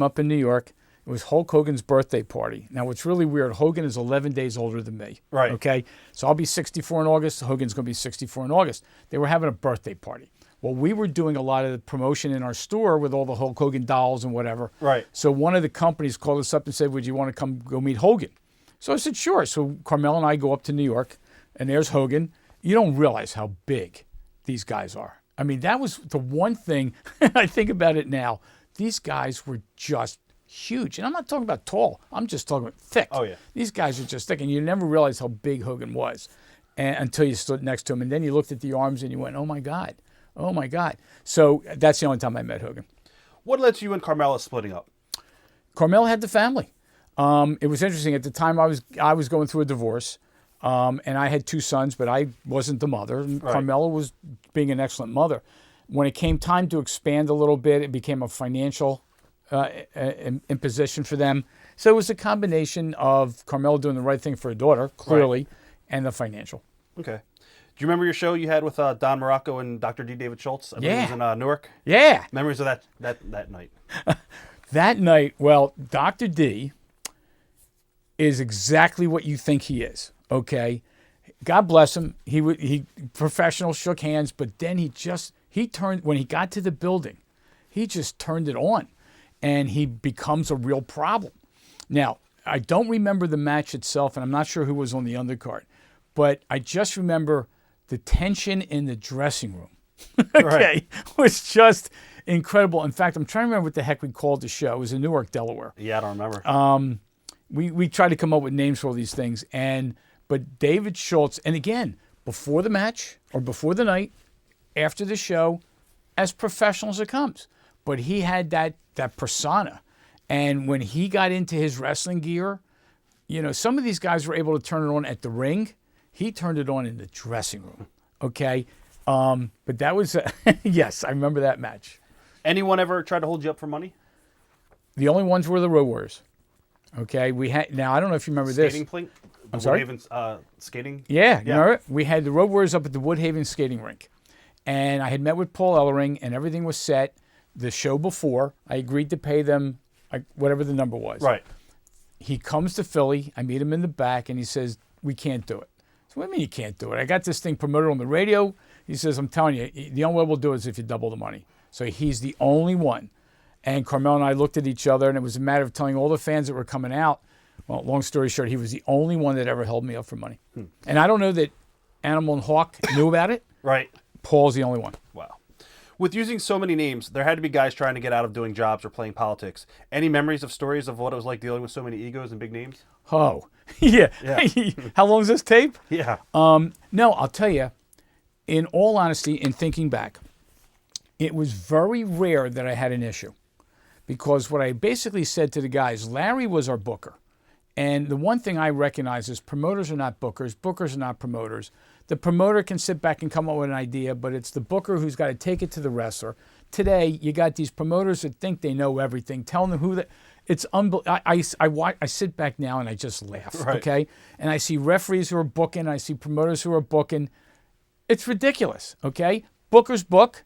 Up in New York. It was Hulk Hogan's birthday party. Now, what's really weird, Hogan is 11 days older than me. Right. Okay? So I'll be 64 in August. Hogan's going to be 64 in August. They were having a birthday party. Well, we were doing a lot of the promotion in our store with all the Hulk Hogan dolls and whatever. Right. So one of the companies called us up and said, would you want to come go meet Hogan? So I said, sure. So Carmel and I go up to New York, and there's Hogan. You don't realize how big these guys are. I mean, that was the one thing, I think about it now, these guys were just huge. And I'm not talking about tall. I'm just talking about thick. Oh, yeah. These guys are just thick, and you never realized how big Hogan was until you stood next to him. And then you looked at the arms and you went, oh, my God. Oh, my God. So that's the only time I met Hogan. What led to you and Carmella splitting up? Carmel had the family. It was interesting. At the time, I was going through a divorce, and I had 2 sons, but I wasn't the mother. And Right. Carmella was being an excellent mother. When it came time to expand a little bit, it became a financial imposition for them. So it was a combination of Carmella doing the right thing for her daughter, clearly, and the financial. Okay. Do you remember your show you had with Don Morocco and Dr. D. David Schultz? I believe Yeah. It was in Newark. Yeah. Memories of that night. That night, well, Dr. D is exactly what you think he is, okay? God bless him. He professional, shook hands, but then he turned, when he got to the building, he just turned it on, and he becomes a real problem. Now, I don't remember the match itself, and I'm not sure who was on the undercard, but I just remember the tension in the dressing room. Okay, Right. was just incredible. In fact, I'm trying to remember what the heck we called the show. It was in Newark, Delaware. Yeah, I don't remember. We tried to come up with names for all these things, but David Schultz, and again, before the match or before the night, after the show, as professional as it comes. But he had that persona, And when he got into his wrestling gear, you know, some of these guys were able to turn it on at the ring. He turned it on in the dressing room. Okay. But that was, yes, I remember that match. Anyone ever tried to hold you up for money? The only ones were the Road Warriors. Okay. We had, now I don't know if you remember Skating this. plink? I'm sorry? Woodhaven, skating? Yeah. You remember? We had the Road Warriors up at the Woodhaven skating rink. And I had met with Paul Ellering and everything was set. The show before, I agreed to pay them whatever the number was. Right. He comes to Philly. I meet him in the back, and he says, we can't do it. So what do you mean you can't do it? I got this thing promoted on the radio. He says, I'm telling you, the only way we'll do it is if you double the money. So he's the only one. And Carmel and I looked at each other, and it was a matter of telling all the fans that were coming out. Well, long story short, he was the only one that ever held me up for money. And I don't know that Animal and Hawk knew about it. Right. Paul's the only one. Wow. With using so many names, there had to be guys trying to get out of doing jobs or playing politics. Any memories of stories of what it was like dealing with so many egos and big names? Oh, yeah. Yeah. How long is this tape? Yeah. No, I'll tell you, in all honesty, in thinking back, it was very rare that I had an issue. Because what I basically said to the guys, Larry was our booker. And the one thing I recognize is promoters are not bookers, bookers are not promoters. The promoter can sit back and come up with an idea, but it's the booker who's got to take it to the wrestler. Today, you got these promoters that think they know everything, telling them who that. It's unbelievable. I sit back now and I just laugh, Right. okay? And I see referees who are booking, I see promoters who are booking. It's ridiculous, okay? Bookers book,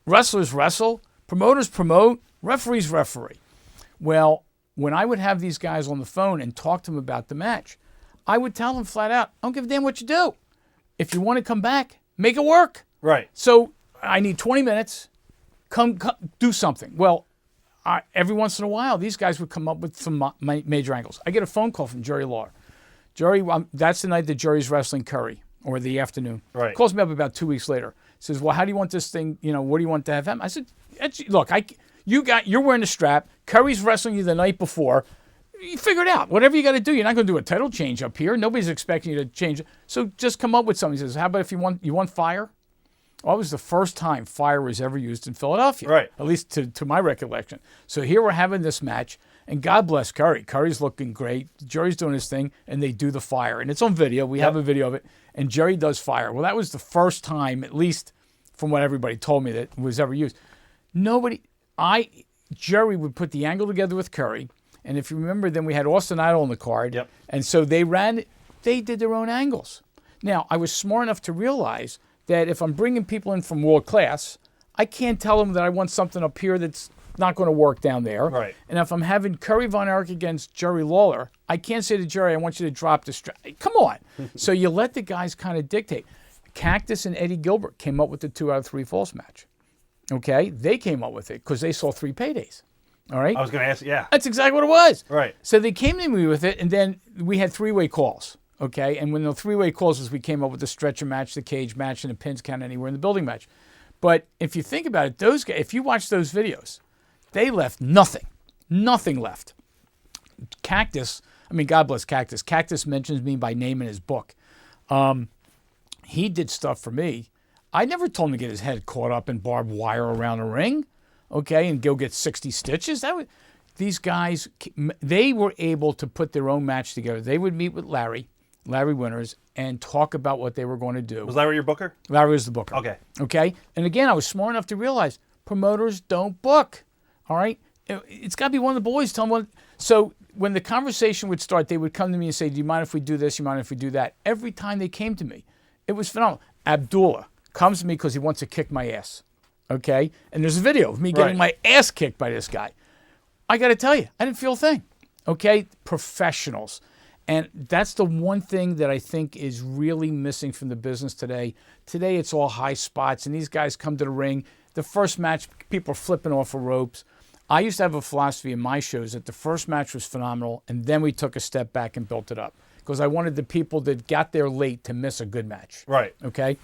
wrestlers wrestle, promoters promote, referees referee. Well, when I would have these guys on the phone and talk to them about the match, I would tell them flat out, I don't give a damn what you do. If you want to come back, make it work. Right. So I need 20 minutes. Come do something. Well, every once in a while, these guys would come up with some major angles. I get a phone call from Jerry Lawler. Jerry, that's the night that Jerry's wrestling Curry, or the afternoon. Right. Calls me up about 2 weeks later. Says, well, how do you want this thing, you know, what do you want to have him? I said, look, you're wearing the strap. Curry's wrestling you the night before. You figure it out. Whatever you got to do, you're not going to do a title change up here. Nobody's expecting you to change it. So just come up with something. He says, how about if you want fire? Well, it was the first time fire was ever used in Philadelphia. Right. At least to my recollection. So here we're having this match, and God bless Curry. Curry's looking great. Jerry's doing his thing, and they do the fire. And it's on video. We have a video of it. And Jerry does fire. Well, that was the first time, at least from what everybody told me, that it was ever used. Jerry would put the angle together with Curry. And if you remember, then we had Austin Idol on the card. Yep. And so they did their own angles. Now, I was smart enough to realize that if I'm bringing people in from world class, I can't tell them that I want something up here that's not going to work down there. Right. And if I'm having Curry Von Erich against Jerry Lawler, I can't say to Jerry, I want you to drop the strap. Come on. So you let the guys kind of dictate. Cactus and Eddie Gilbert came up with the 2 out of 3 falls match. Okay? They came up with it because they saw 3 paydays. All right? I was going to ask, yeah. That's exactly what it was. Right. So they came to me with it, and then we had 3-way calls. Okay? And when the 3-way calls was, we came up with the stretcher match, the cage match, and the pins count anywhere in the building match. But if you think about it, those guys, if you watch those videos, they left nothing. Nothing left. Cactus, I mean, God bless Cactus. Cactus mentions me by name in his book. He did stuff for me. I never told him to get his head caught up in barbed wire around a ring, okay, and go get 60 stitches. These guys, they were able to put their own match together. They would meet with Larry Winters, and talk about what they were going to do. Was Larry your booker? Larry was the booker. Okay. Okay? And again, I was smart enough to realize promoters don't book. All right? It's got to be one of the boys telling one. So when the conversation would start, they would come to me and say, do you mind if we do this? Do you mind if we do that? Every time they came to me, it was phenomenal. Abdullah comes to me because he wants to kick my ass. Okay? And there's a video of me getting my ass kicked by this guy. I got to tell you, I didn't feel a thing. Okay? Professionals. And that's the one thing that I think is really missing from the business today. Today, it's all high spots, and these guys come to the ring. The first match, people are flipping off of ropes. I used to have a philosophy in my shows that the first match was phenomenal, and then we took a step back and built it up. Because I wanted the people that got there late to miss a good match. Right. Okay?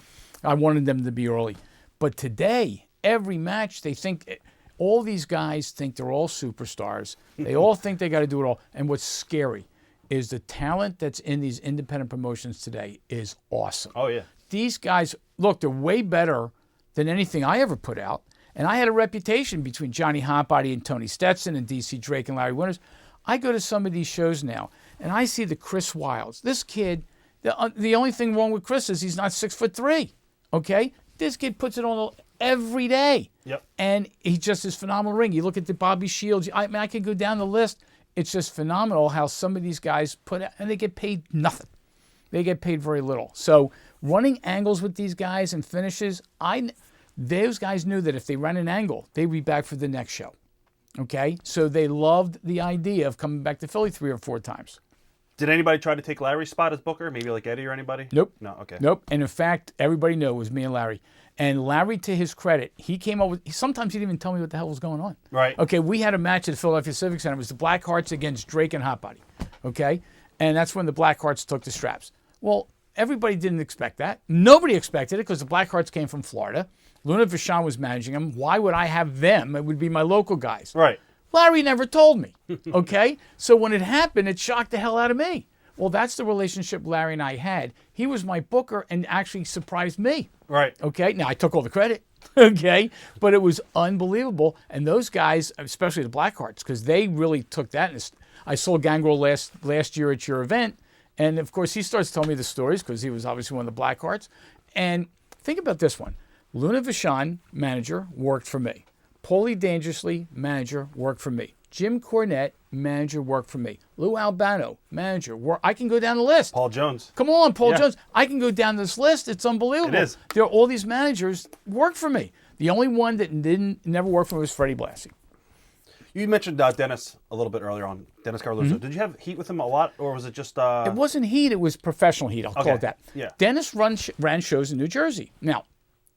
I wanted them to be early. But today, every match, they think, all these guys think they're all superstars. They all think they got to do it all. And what's scary is the talent that's in these independent promotions today is awesome. Oh, yeah. These guys, look, they're way better than anything I ever put out. And I had a reputation between Johnny Hotbody and Tony Stetson and DC Drake and Larry Winters. I go to some of these shows now, and I see the Chris Wilds. This kid, the only thing wrong with Chris is he's not 6'3", okay? This kid puts it on every day. Yep. And he just is phenomenal ring. You look at the Bobby Shields. I mean, I could go down the list. It's just phenomenal how some of these guys put it, and they get paid nothing. They get paid very little. So running angles with these guys and finishes, those guys knew that if they ran an angle, they'd be back for the next show. Okay? So they loved the idea of coming back to Philly 3 or 4 times. Did anybody try to take Larry's spot as booker? Maybe like Eddie or anybody? Nope. No, okay. Nope. And in fact, everybody knew it was me and Larry. And Larry, to his credit, he came up with, sometimes he didn't even tell me what the hell was going on. Right. Okay, we had a match at the Philadelphia Civic Center. It was the Blackhearts against Drake and Hotbody. Okay? And that's when the Blackhearts took the straps. Well, everybody didn't expect that. Nobody expected it because the Blackhearts came from Florida. Luna Vachon was managing them. Why would I have them? It would be my local guys. Right. Larry never told me. Okay? So when it happened, it shocked the hell out of me. Well, that's the relationship Larry and I had. He was my booker and actually surprised me. Right. Okay? Now, I took all the credit. Okay? But it was unbelievable. And those guys, especially the Blackhearts, because they really took that. And I saw Gangrel last year at your event. And, of course, he starts telling me the stories because he was obviously one of the Blackhearts. And think about this one. Luna Vachon, manager, worked for me. Paulie Dangerously, manager, worked for me. Jim Cornette, manager, worked for me. Lou Albano, manager. I can go down the list. Paul Jones. Come on, Paul Jones. I can go down this list. It's unbelievable. It is. All these managers worked for me. The only one that never worked for me was Freddie Blassie. You mentioned Dennis a little bit earlier on, Dennis Carluccio. Did you have heat with him a lot, or was it just... It wasn't heat. It was professional heat. I'll call it that. Yeah. Dennis ran shows in New Jersey. Now,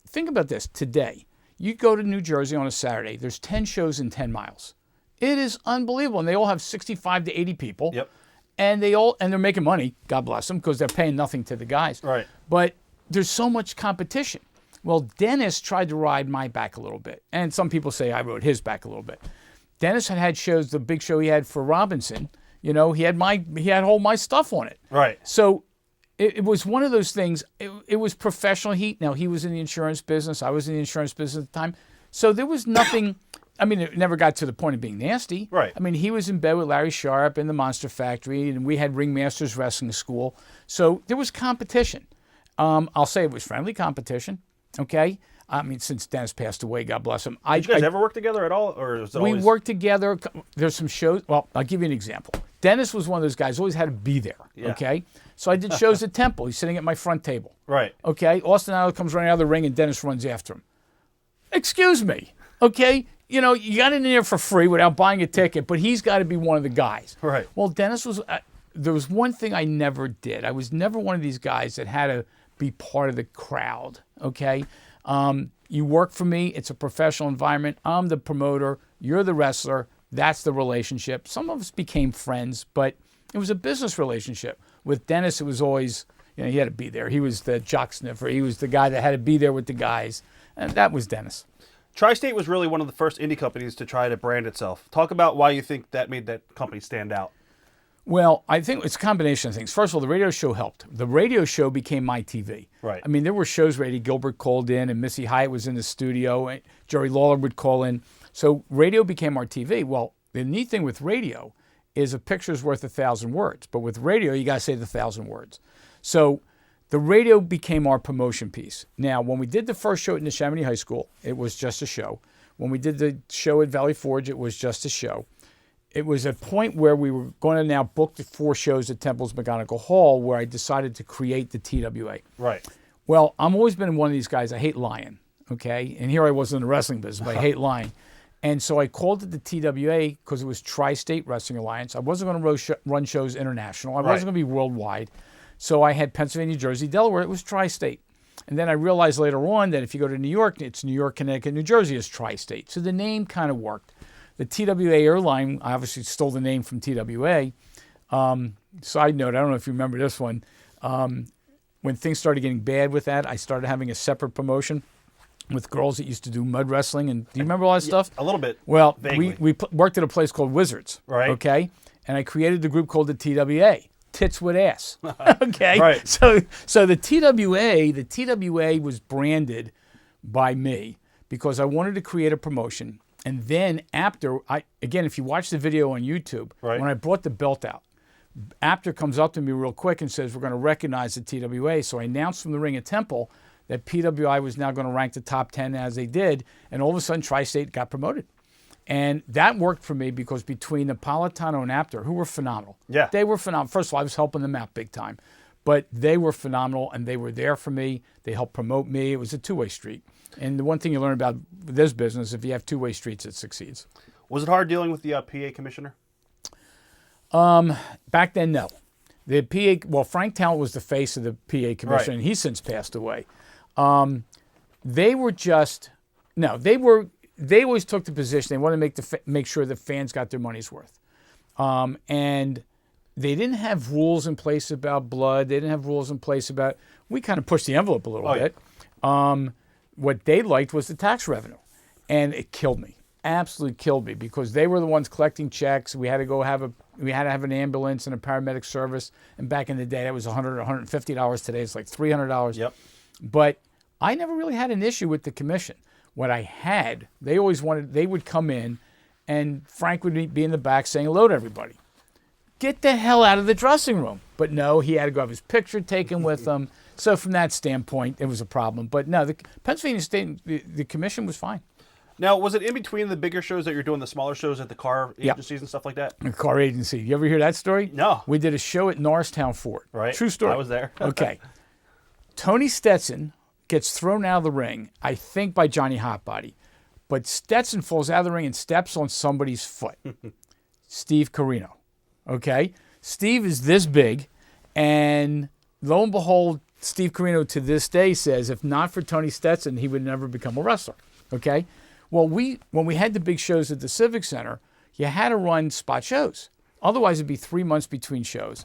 think about this. Today, you go to New Jersey on a Saturday, there's 10 shows in 10 miles. It is unbelievable. And they all have 65 to 80 people. Yep. And they're making money, God bless them, because they're paying nothing to the guys. Right. But there's so much competition. Well, Dennis tried to ride my back a little bit. And some people say I rode his back a little bit. Dennis had shows, the big show he had for Robinson, he had all my stuff on it. Right. So it was one of those things. It was professional heat. Now, he was in the insurance business. I was in the insurance business at the time. So there was nothing, I mean, it never got to the point of being nasty. Right. I mean, he was in bed with Larry Sharp in the Monster Factory, and we had Ringmasters Wrestling School. So there was competition. I'll say it was friendly competition, okay? I mean, since Dennis passed away, God bless him. Did you guys ever work together at all? Or was it we always... worked together. There's some shows. Well, I'll give you an example. Dennis was one of those guys, always had to be there, okay? So I did shows at Temple. He's sitting at my front table. Right. Okay? Austin Idol comes running out of the ring, and Dennis runs after him. Excuse me, okay? You got in there for free without buying a ticket, but he's got to be one of the guys. Right. Well, Dennis was... there was one thing I never did. I was never one of these guys that had to be part of the crowd, okay? You work for me. It's a professional environment. I'm the promoter. You're the wrestler. That's the relationship. Some of us became friends, but it was a business relationship. With Dennis, it was always, he had to be there. He was the jock sniffer. He was the guy that had to be there with the guys. And that was Dennis. Tri-State was really one of the first indie companies to try to brand itself. Talk about why you think that made that company stand out. Well, I think it's a combination of things. First of all, the radio show helped. The radio show became my TV. Right. I mean, there were shows where Eddie Gilbert called in and Missy Hyatt was in the studio and Jerry Lawler would call in. So radio became our TV. Well, the neat thing with radio is a picture's worth 1,000 words. But with radio, you got to say the 1,000 words. So the radio became our promotion piece. Now, when we did the first show at Neshaminy High School, it was just a show. When we did the show at Valley Forge, it was just a show. It was a point where we were going to now book the 4 shows at Temple's McGonigal Hall where I decided to create the TWA. Right. Well, I've always been one of these guys. I hate lying, okay? And here I was in the wrestling business, but I hate lying. And so I called it the TWA because it was Tri-State Wrestling Alliance. I wasn't going to run shows international. I wasn't going to be worldwide. So I had Pennsylvania, New Jersey, Delaware. It was Tri-State. And then I realized later on that if you go to New York, it's New York, Connecticut, New Jersey is Tri-State. So the name kind of worked. The TWA airline, I obviously stole the name from TWA. Side note, I don't know if you remember this one. When things started getting bad with that, I started having a separate promotion with girls that used to do mud wrestling. And do you remember all that stuff? A little bit. Well, vaguely. we worked at a place called Wizards. Right. Okay. And I created the group called the TWA. Tits with ass. Okay. Right. So the TWA was branded by me because I wanted to create a promotion. And then after, again, if you watch the video on YouTube, Right. when I brought the belt out, Apter comes up to me real quick and says, we're going to recognize the TWA. So I announced from the ring at Temple that PWI was now going to rank the top 10 as they did. And all of a sudden, Tri-State got promoted. And that worked for me because between Napolitano and Apter, who were phenomenal. Yeah. They were phenomenal. First of all, I was helping them out big time. But they were phenomenal, and they were there for me. They helped promote me. It was a two-way street. And the one thing you learn about this business, if you have two-way streets, it succeeds. Was it hard dealing with the PA commissioner? Back then, no. The PA, well, Frank Talent was the face of the PA commission, Right. and he's since passed away. They were just, no, they always took the position. They wanted to make sure the fans got their money's worth. And they didn't have rules in place about blood. They didn't have rules in place about, we kind of pushed the envelope a little bit. What they liked was the tax revenue. And it killed me, absolutely killed me, because they were the ones collecting checks. We had to go have an ambulance and a paramedic service. And back in the day, that was $100, $150. Today, it's like $300. Yep. But I never really had an issue with the commission. What I had, they would come in, and Frank would be in the back saying hello to everybody. Get the hell out of the dressing room. But no, he had to go have his picture taken with them. So from that standpoint, it was a problem. But no, the Pennsylvania State, the commission was fine. Now, was it in between the bigger shows that you're doing, the smaller shows at the car agencies and stuff like that? The car agency. You ever hear that story? No. We did a show at Norristown Ford. Right. True story. I was there. Okay. Tony Stetson gets thrown out of the ring, I think by Johnny Hotbody. But Stetson falls out of the ring and steps on somebody's foot. Steve Carino. Okay? Steve is this big, and lo and behold, Steve Carino to this day says if not for Tony Stetson, he would never become a wrestler. Okay? Well, when we had the big shows at the Civic Center, you had to run spot shows. Otherwise, it'd be 3 months between shows.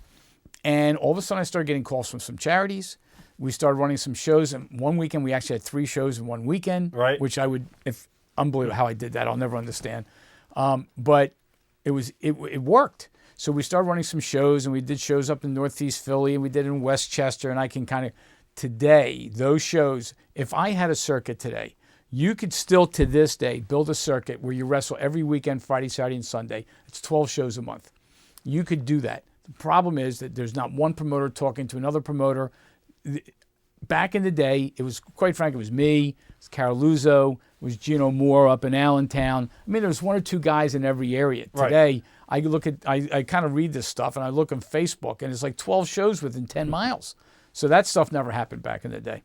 And all of a sudden, I started getting calls from some charities. We started running some shows. And one weekend, we actually had 3 shows in one weekend. Right. Which unbelievable how I did that. I'll never understand. But it worked. So we started running some shows, and we did shows up in Northeast Philly, and we did in Westchester. And I can kind of, today, those shows, if I had a circuit today, you could still, to this day, build a circuit where you wrestle every weekend, Friday, Saturday, and Sunday. It's 12 shows a month. You could do that. The problem is that there's not one promoter talking to another promoter. Back in the day, it was, quite frankly, it was me, it was Caroluzzo, it was Gino Moore up in Allentown. I mean, there was 1 or 2 guys in every area. Right. Today, I kind of read this stuff, and I look on Facebook, and it's like 12 shows within 10 miles. So that stuff never happened back in the day.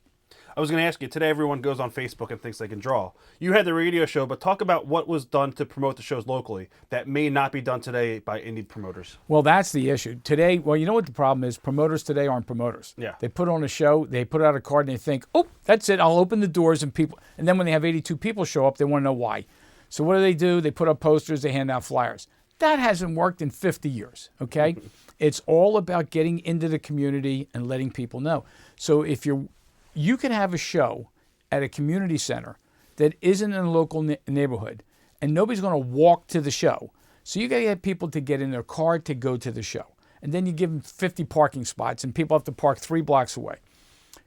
I was going to ask you, today everyone goes on Facebook and thinks they can draw. You had the radio show, but talk about what was done to promote the shows locally that may not be done today by indie promoters. Well, that's the issue. Today, well, you know what the problem is? Promoters today aren't promoters. Yeah. They put on a show, they put out a card, and they think, oh, that's it, I'll open the doors, and then when they have 82 people show up, they want to know why. So what do? They put up posters, they hand out flyers. That hasn't worked in 50 years, okay? It's all about getting into the community and letting people know. So if you can have a show at a community center that isn't in a local neighborhood, and nobody's going to walk to the show. So you got to get people to get in their car to go to the show. And then you give them 50 parking spots, and people have to park 3 blocks away.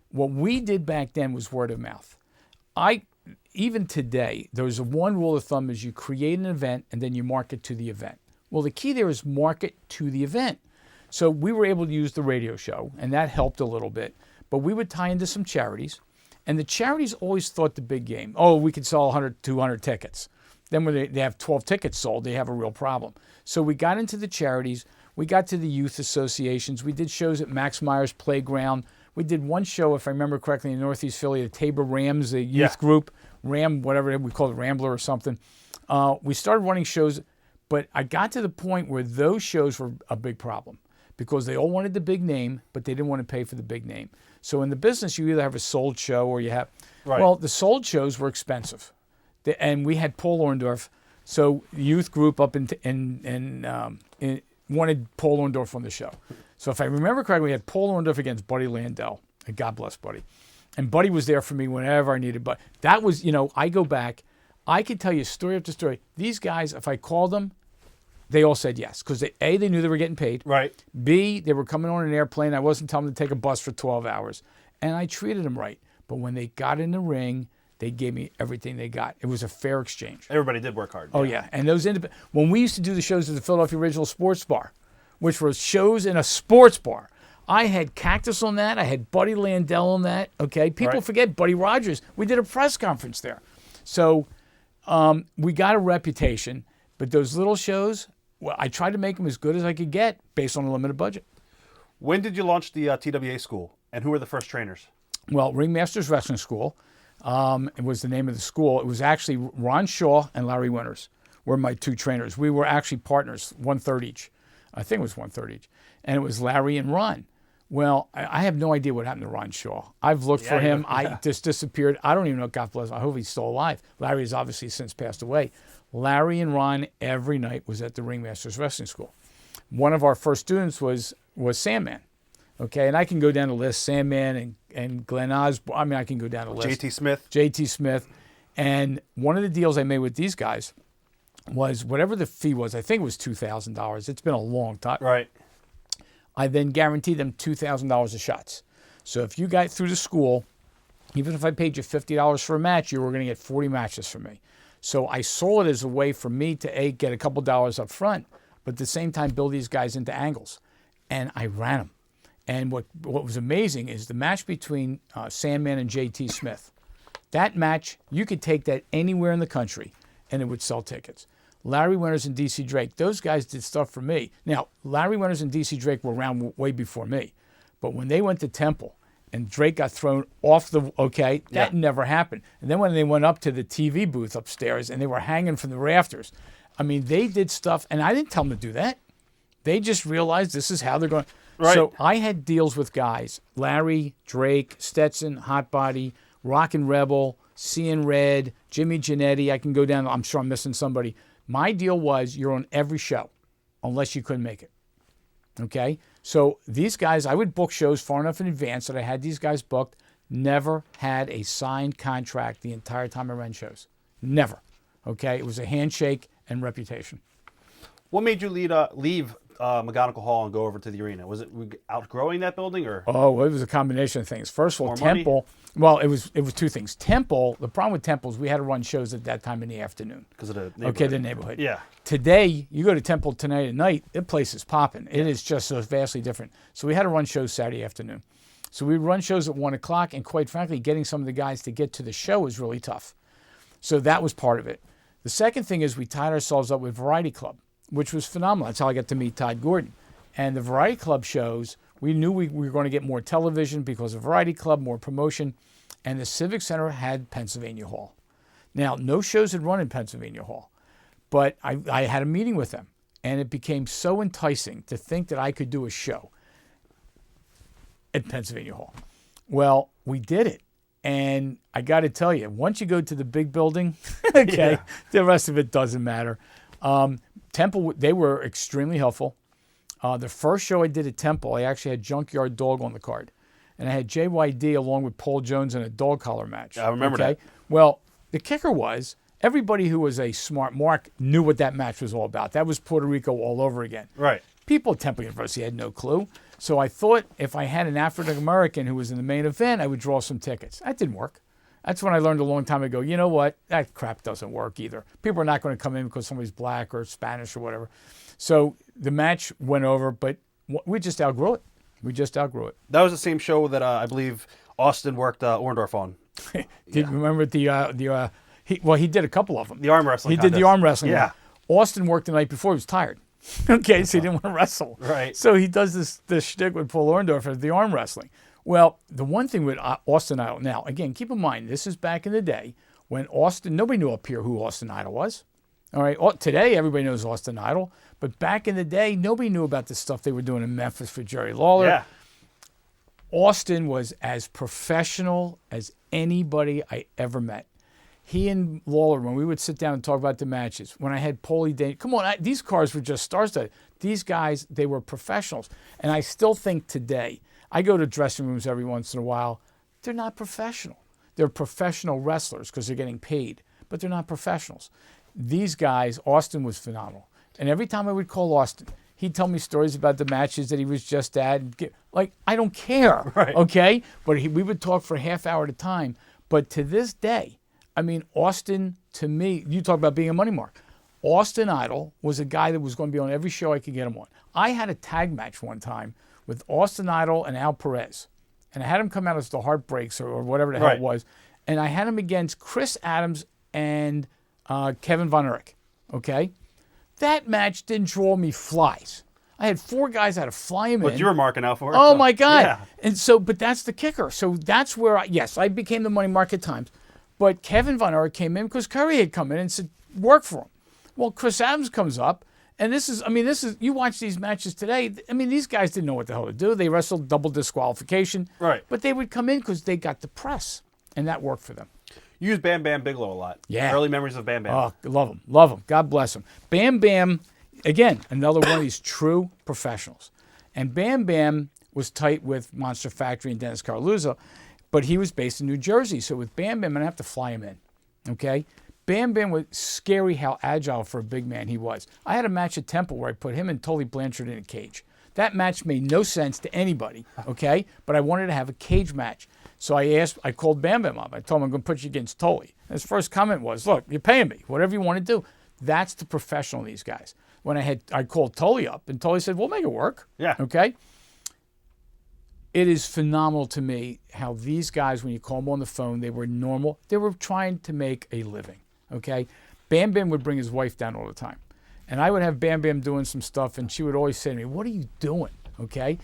What we did back then was word of mouth. Even today, there's one rule of thumb is you create an event and then you market to the event. Well, the key there is market to the event. So we were able to use the radio show, and that helped a little bit. But we would tie into some charities, and the charities always thought the big game. Oh, we could sell 100, 200 tickets. Then when they have 12 tickets sold, they have a real problem. So we got into the charities. We got to the youth associations. We did shows at Max Myers Playground. We did one show, if I remember correctly, in Northeast Philly, the Tabor Rams, the youth group, Ram, whatever we call it, Rambler or something. We started running shows, but I got to the point where those shows were a big problem because they all wanted the big name, but they didn't want to pay for the big name. So in the business, you either have a sold show or you have, well, the sold shows were expensive. And we had Paul Orndorff, so the youth group up wanted Paul Orndorff on the show. So if I remember correctly, we had Paul Orndorff against Buddy Landell, and God bless Buddy. And Buddy was there for me whenever I needed. But that was, I go back, I could tell you story after story. These guys, if I called them, they all said yes because they knew they were getting paid. Right. B, they were coming on an airplane. I wasn't telling them to take a bus for 12 hours. And I treated them right. But when they got in the ring, they gave me everything they got. It was a fair exchange. Everybody did work hard. Oh yeah, and those when we used to do the shows at the Philadelphia Original Sports Bar, which were shows in a sports bar, I had Cactus on that. I had Buddy Landell on that. Okay, people Right. forget Buddy Rogers. We did a press conference there, so we got a reputation. But those little shows, well, I tried to make them as good as I could get based on a limited budget. When did you launch the TWA school, and who were the first trainers? Well, Ringmasters Wrestling School, it was the name of the school. It was actually Ron Shaw and Larry Winters were my two trainers. We were actually partners, 1/3 each. I think it was 1/3 each. And it was Larry and Ron. Well, I have no idea what happened to Ron Shaw. I've looked for him. I just disappeared. I don't even know, God bless him. I hope he's still alive. Larry has obviously since passed away. Larry and Ron every night was at the Ringmasters Wrestling School. One of our first students was Sandman. Okay, and I can go down the list, Sandman and Glenn Osborne. I mean, I can go down the list. JT Smith. JT Smith. And one of the deals I made with these guys was whatever the fee was, I think it was $2,000. It's been a long time. Right. I then guaranteed them $2,000 of shots. So if you got through the school, even if I paid you $50 for a match, you were going to get 40 matches from me. So I saw it as a way for me to get a couple dollars up front, but at the same time build these guys into angles. And I ran them. And what was amazing is the match between Sandman and JT Smith. That match, you could take that anywhere in the country and it would sell tickets. Larry Winters and DC Drake, those guys did stuff for me. Now, Larry Winters and DC Drake were around way before me. But when they went to Temple and Drake got thrown off that never happened. And then when they went up to the TV booth upstairs and they were hanging from the rafters, I mean, they did stuff, and I didn't tell them to do that. They just realized this is how they're going. Right. So I had deals with guys, Larry, Drake, Stetson, Hotbody, Rockin' Rebel, Seeing Red, Jimmy Janetti. I can go down. I'm sure I'm missing somebody. My deal was you're on every show unless you couldn't make it. Okay? So these guys, I would book shows far enough in advance that I had these guys booked. Never had a signed contract the entire time I ran shows. Never. Okay? It was a handshake and reputation. What made you leave McGonigal Hall and go over to the arena? Was it outgrowing that building, or? Oh, well, it was a combination of things. First of all, More money? Temple. Well, it was two things. Temple. The problem with Temple is we had to run shows at that time in the afternoon. Because of the neighborhood. Okay, the neighborhood. Yeah. Today, you go to Temple tonight at night, the place is popping. It is just so vastly different. So we had to run shows Saturday afternoon. So we run shows at 1 o'clock, and quite frankly, getting some of the guys to get to the show was really tough. So that was part of it. The second thing is we tied ourselves up with Variety Club, which was phenomenal. That's how I got to meet Todd Gordon. And the Variety Club shows, we knew we were going to get more television because of Variety Club, more promotion. And the Civic Center had Pennsylvania Hall. Now, no shows had run in Pennsylvania Hall, but I had a meeting with them. And it became so enticing to think that I could do a show at Pennsylvania Hall. Well, we did it. And I got to tell you, once you go to the big building, okay, the rest of it doesn't matter. Temple, they were extremely helpful. The first show I did at Temple, I actually had Junkyard Dog on the card. And I had JYD along with Paul Jones in a dog collar match. I remember that. Well, the kicker was everybody who was a smart mark knew what that match was all about. That was Puerto Rico all over again. Right. People at Temple University had no clue. So I thought if I had an African American who was in the main event, I would draw some tickets. That didn't work. That's when I learned a long time ago, you know what? That crap doesn't work either. People are not going to come in because somebody's black or Spanish or whatever. So the match went over, but we just outgrew it. We just outgrew it. That was the same show that I believe Austin worked Orndorff on. Did you remember he did a couple of them. The arm wrestling He did the contest. arm wrestling. Yeah. one. Austin worked the night before. He was tired. Okay, so he didn't want to wrestle. Right. So he does this shtick with Paul Orndorff at the arm wrestling. Well, the one thing with Austin Idol, now, again, keep in mind, this is back in the day when nobody knew up here who Austin Idol was. All right. Today, everybody knows Austin Idol. But back in the day, nobody knew about the stuff they were doing in Memphis for Jerry Lawler. Yeah. Austin was as professional as anybody I ever met. He and Lawler, when we would sit down and talk about the matches, when I had Paulie Day, come on, these cars were just star-studded. These guys, they were professionals. And I still think today, I go to dressing rooms every once in a while, they're not professional. They're professional wrestlers because they're getting paid, but they're not professionals. These guys, Austin was phenomenal. And every time I would call Austin, he'd tell me stories about the matches that he was just at. Like, I don't care, Right. okay? But we would talk for a half hour at a time. But to this day, I mean, Austin, to me, you talk about being a money mark. Austin Idol was a guy that was going to be on every show I could get him on. I had a tag match one time with Austin Idol and Al Perez. And I had him come out as the Heartbreaks or whatever the hell it was. And I had him against Chris Adams and Kevin Von Erich. Okay? That match didn't draw me flies. I had 4 guys I had to fly him in. But you were marking out for it. Oh, so, my God. Yeah. And so, but that's the kicker. So that's where, I became the money mark at times. But Kevin Von Erich came in because Curry had come in and said, work for him. Well, Chris Adams comes up, and this is, you watch these matches today, I mean, these guys didn't know what the hell to do. They wrestled double disqualification. Right. But they would come in because they got the press, and that worked for them. You use Bam Bam Bigelow a lot. Yeah. Early memories of Bam Bam. Oh, love him. Love him. God bless him. Bam Bam, again, another one of these true professionals. And Bam Bam was tight with Monster Factory and Dennis Carluzzo, but he was based in New Jersey. So with Bam Bam, I'm going to have to fly him in. Okay? Bam Bam was scary how agile for a big man he was. I had a match at Temple where I put him and Tully Blanchard in a cage. That match made no sense to anybody, okay? But I wanted to have a cage match. So I called Bam Bam up. I told him I'm going to put you against Tully. His first comment was, look, you're paying me. Whatever you want to do. That's the professional in these guys. When I called Tully up, and Tully said, we'll make it work. Yeah. Okay? It is phenomenal to me how these guys, when you call them on the phone, they were normal. They were trying to make a living. Okay, Bam Bam would bring his wife down all the time. And I would have Bam Bam doing some stuff, and she would always say to me, what are you doing? Okay,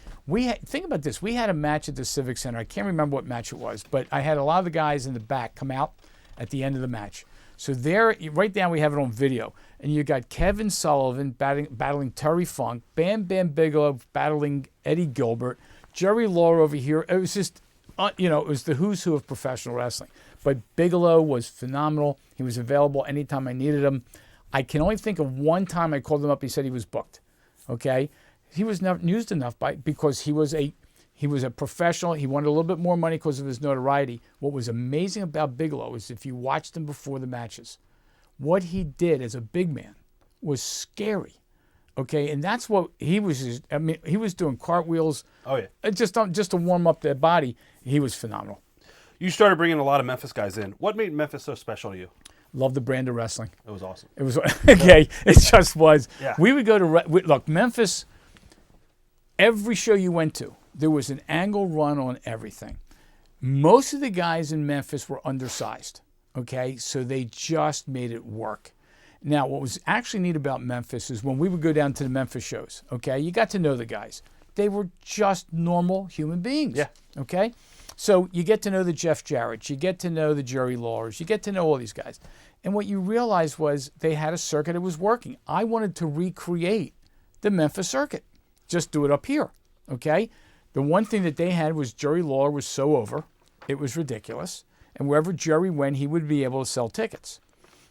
think about this. We had a match at the Civic Center. I can't remember what match it was, but I had a lot of the guys in the back come out at the end of the match. So there, right now we have it on video. And you got Kevin Sullivan battling Terry Funk, Bam Bam Bigelow battling Eddie Gilbert, Jerry Lawler over here. It was just, it was the who's who of professional wrestling. But Bigelow was phenomenal. He was available anytime I needed him. I can only think of one time I called him up. He said he was booked. Okay, he was never used enough because he was a professional. He wanted a little bit more money because of his notoriety. What was amazing about Bigelow is if you watched him before the matches, what he did as a big man was scary. Okay, and that's what he was. He was doing cartwheels. Oh yeah. Just to warm up their body. He was phenomenal. You started bringing a lot of Memphis guys in. What made Memphis so special to you? Love the brand of wrestling. It was awesome. It was okay. It just was. Yeah. We would go to look Memphis. Every show you went to, there was an angle run on everything. Most of the guys in Memphis were undersized. Okay, so they just made it work. Now, what was actually neat about Memphis is when we would go down to the Memphis shows. Okay, you got to know the guys. They were just normal human beings. Yeah. Okay. So you get to know the Jeff Jarretts, you get to know the Jerry Lawlers, you get to know all these guys. And what you realized was they had a circuit that was working. I wanted to recreate the Memphis circuit. Just do it up here, okay? The one thing that they had was Jerry Lawler was so over. It was ridiculous. And wherever Jerry went, he would be able to sell tickets.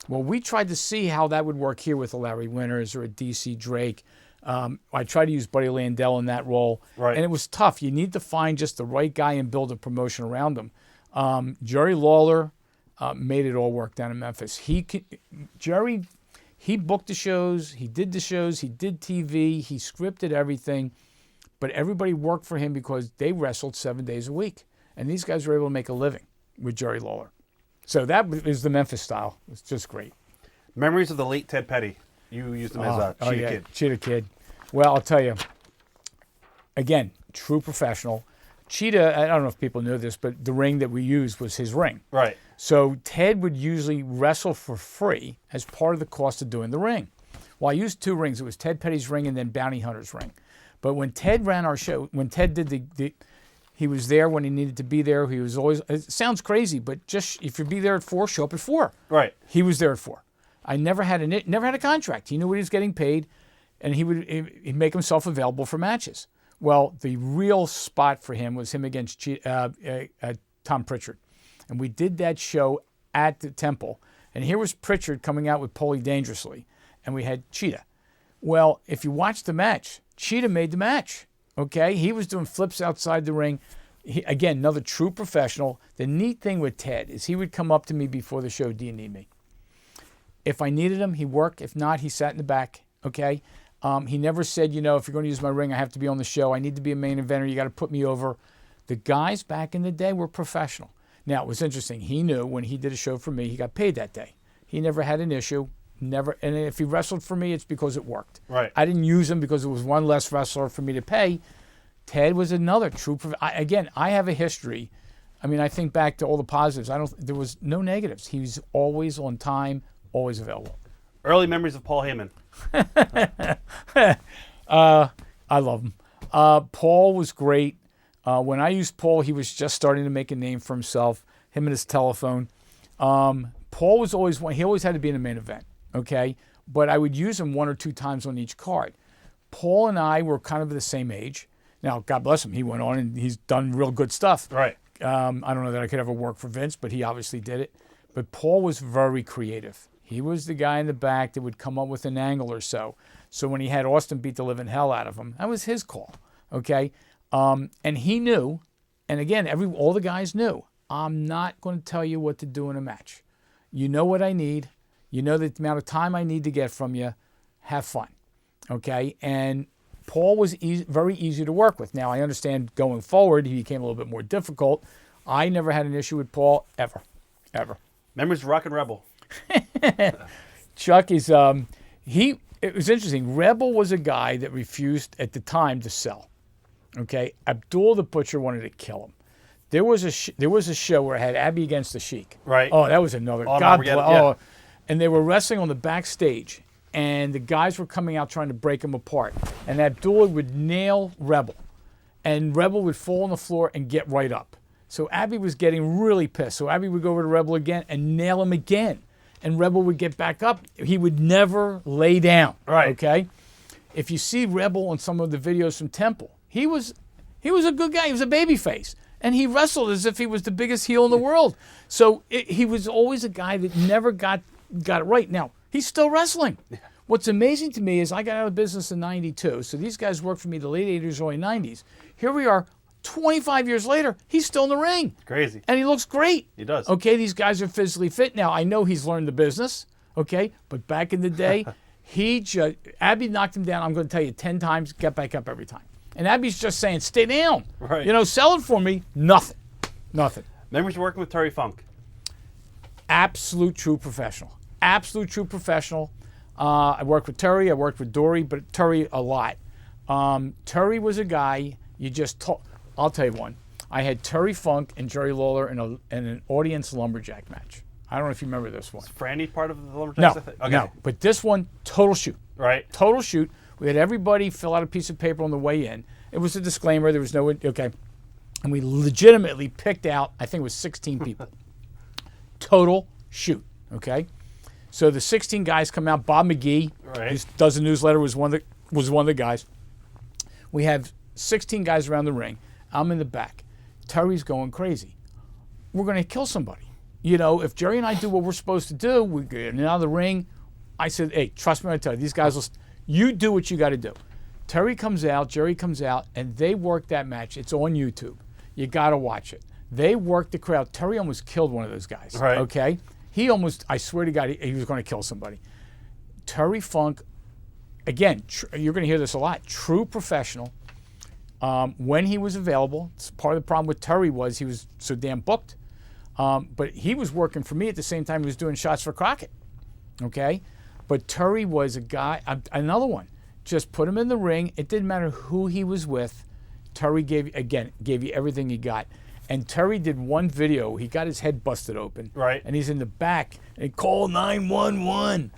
Well, we tried to see how that would work here with a Larry Winters or a DC Drake. I tried to use Buddy Landell in that role, right. And it was tough. You need to find just the right guy and build a promotion around him. Jerry Lawler made it all work down in Memphis. Jerry booked the shows, he did the shows, he did TV, he scripted everything, but everybody worked for him because they wrestled 7 days a week, and these guys were able to make a living with Jerry Lawler. So that is the Memphis style. It's just great. Memories of the late Ted Petty. You used him as a Cheetah Kid. Cheetah Kid. Well, I'll tell you, again, true professional. Cheetah, I don't know if people know this, but the ring that we used was his ring. Right. So Ted would usually wrestle for free as part of the cost of doing the ring. Well, I used 2 rings. It was Ted Petty's ring and then Bounty Hunter's ring. But when Ted ran our show, when Ted did he was there when he needed to be there. He was always, it sounds crazy, but just if you be there at 4, show up at 4. Right. He was there at 4. I never had a contract. He knew what he was getting paid, and he'd make himself available for matches. Well, the real spot for him was him against Tom Pritchard. And we did that show at the Temple. And here was Pritchard coming out with Paulie Dangerously. And we had Cheetah. Well, if you watch the match, Cheetah made the match. Okay? He was doing flips outside the ring. Again, another true professional. The neat thing with Ted is he would come up to me before the show, do you need me? If I needed him, he worked. If not, he sat in the back. Okay? He never said, if you're going to use my ring, I have to be on the show. I need to be a main eventer. You got to put me over. The guys back in the day were professional. Now, it was interesting. He knew when he did a show for me, he got paid that day. He never had an issue, never. And if he wrestled for me, it's because it worked. Right. I didn't use him because it was one less wrestler for me to pay. Ted was another true. Again, I have a history. I mean, I think back to all the positives. There was no negatives. He was always on time, always available. Early memories of Paul Heyman. I love him. Paul was great. When I used Paul, he was just starting to make a name for himself, him and his telephone. Paul was always one. He always had to be in the main event, okay? But I would use him 1 or 2 times on each card. Paul and I were kind of the same age. Now, God bless him. He went on and he's done real good stuff. Right. I don't know that I could ever work for Vince, but he obviously did it. But Paul was very creative. He was the guy in the back that would come up with an angle or so. So when he had Austin beat the living hell out of him, that was his call, okay? And he knew, and again, all the guys knew, I'm not going to tell you what to do in a match. You know what I need. You know the amount of time I need to get from you. Have fun, okay? And Paul was very easy to work with. Now, I understand going forward, he became a little bit more difficult. I never had an issue with Paul, ever. Memories of Rock and Rebel. Chuck is, it was interesting. Rebel was a guy that refused at the time to sell. Okay, Abdul the Butcher wanted to kill him. There was a show where I had Abby against the Sheik. Right. Oh, that was another. And they were wrestling on the backstage, and the guys were coming out trying to break him apart. And Abdul would nail Rebel, and Rebel would fall on the floor and get right up. So Abby was getting really pissed. So Abby would go over to Rebel again and nail him again, and Rebel would get back up. He would never lay down. Right. Okay. If you see Rebel on some of the videos from Temple, he was a good guy. He was a babyface. And he wrestled as if he was the biggest heel in the world. So he was always a guy that never got it right. Now, he's still wrestling. Yeah. What's amazing to me is I got out of business in 92. So these guys worked for me the late 80s, early 90s. Here we are, 25 years later, he's still in the ring. Crazy. And he looks great. He does. Okay, these guys are physically fit. Now, I know he's learned the business, okay? But back in the day, Abby knocked him down, I'm going to tell you, 10 times, get back up every time. And Abby's just saying, stay down. Right. Sell it for me. Nothing. Memories of working with Terry Funk. Absolute true professional. I worked with Terry. I worked with Dory, but Terry a lot. Terry was a guy you just talk. I'll tell you one. I had Terry Funk and Jerry Lawler in an audience lumberjack match. I don't know if you remember this one. Was Franny part of the lumberjacks? No. But this one, total shoot. Right. Total shoot. We had everybody fill out a piece of paper on the way in. It was a disclaimer. There was no, okay. And we legitimately picked out, I think it was 16 people. Total shoot, okay? So the 16 guys come out. Bob McGee, who does the newsletter, was one of the guys. We have 16 guys around the ring. I'm in the back. Terry's going crazy. We're going to kill somebody. If Jerry and I do what we're supposed to do, we get out of the ring. I said, hey, trust me when I tell you, these guys will... You do what you got to do. Terry comes out, Jerry comes out, and they work that match. It's on YouTube. You got to watch it. They worked the crowd. Terry almost killed one of those guys. Right. Okay? He almost, I swear to God, he was going to kill somebody. Terry Funk, again, you're going to hear this a lot, true professional. When he was available, part of the problem with Terry was he was so damn booked. But he was working for me at the same time he was doing shots for Crockett. Okay? But Terry was a guy, another one. Just put him in the ring. It didn't matter who he was with. Terry gave you everything he got. And Terry did one video. He got his head busted open. Right. And he's in the back. And call 911.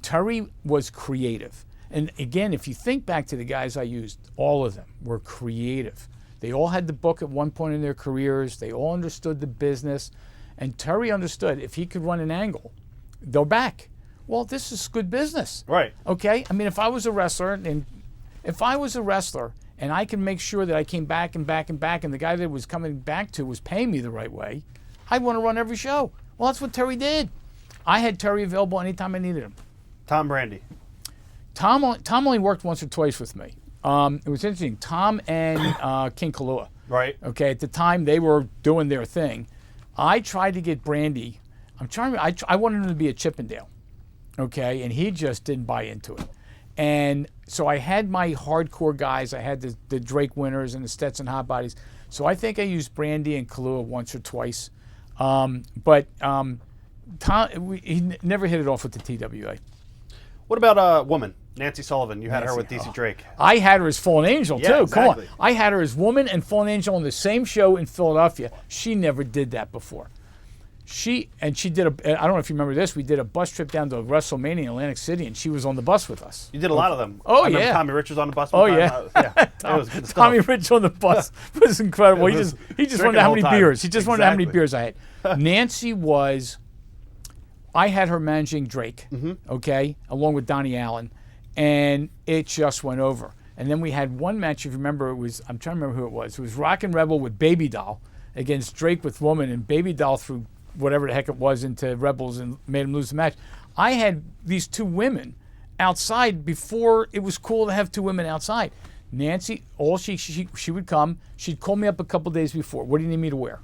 Terry was creative. And again, if you think back to the guys I used, all of them were creative. They all had the book at one point in their careers. They all understood the business. And Terry understood if he could run an angle, they're back. Well, this is good business. Right. Okay? I mean, if I was a wrestler and I can make sure that I came back and back and back and the guy that was coming back to was paying me the right way, I'd want to run every show. Well, that's what Terry did. I had Terry available anytime I needed him. Tom Brandy. Tom only worked once or twice with me. It was interesting. Tom and King Kalua. Right. Okay, at the time they were doing their thing. I tried to get Brandy. I wanted him to be a Chippendale. Okay, and he just didn't buy into it. And so I had my hardcore guys. I had the Drake Winners and the Stetson Hot Bodies. So I think I used Brandy and Kalua once or twice. He never hit it off with the TWA. What about woman? Nancy Sullivan. You had her with Nancy, DC Drake. I had her as Fallen Angel, Yeah, too. exactly. Come on. I had her as Woman and Fallen Angel on the same show in Philadelphia. She never did that before. She did I don't know if you remember this, we did a bus trip down to WrestleMania in Atlantic City, and she was on the bus with us. You did a lot of them. Oh, I remember yeah. Tommy Rich was on the bus. Oh, one time. yeah. Yeah. It was good stuff. Tommy Rich on the bus was incredible. It was He just drinking wanted how the many whole time. beers. He just wanted how many Exactly. beers I had. Nancy was, I had her managing Drake, okay, along with Donnie Allen, and it just went over. And then we had one match, if you remember, I'm trying to remember who it was. It was Rockin' Rebel with Baby Doll against Drake with Woman, and Baby Doll threw whatever the heck it was into Rebels and made him lose the match. I had these two women outside before it was cool to have two women outside. Nancy, she would come. She'd call me up a couple days before. What do you need me to wear?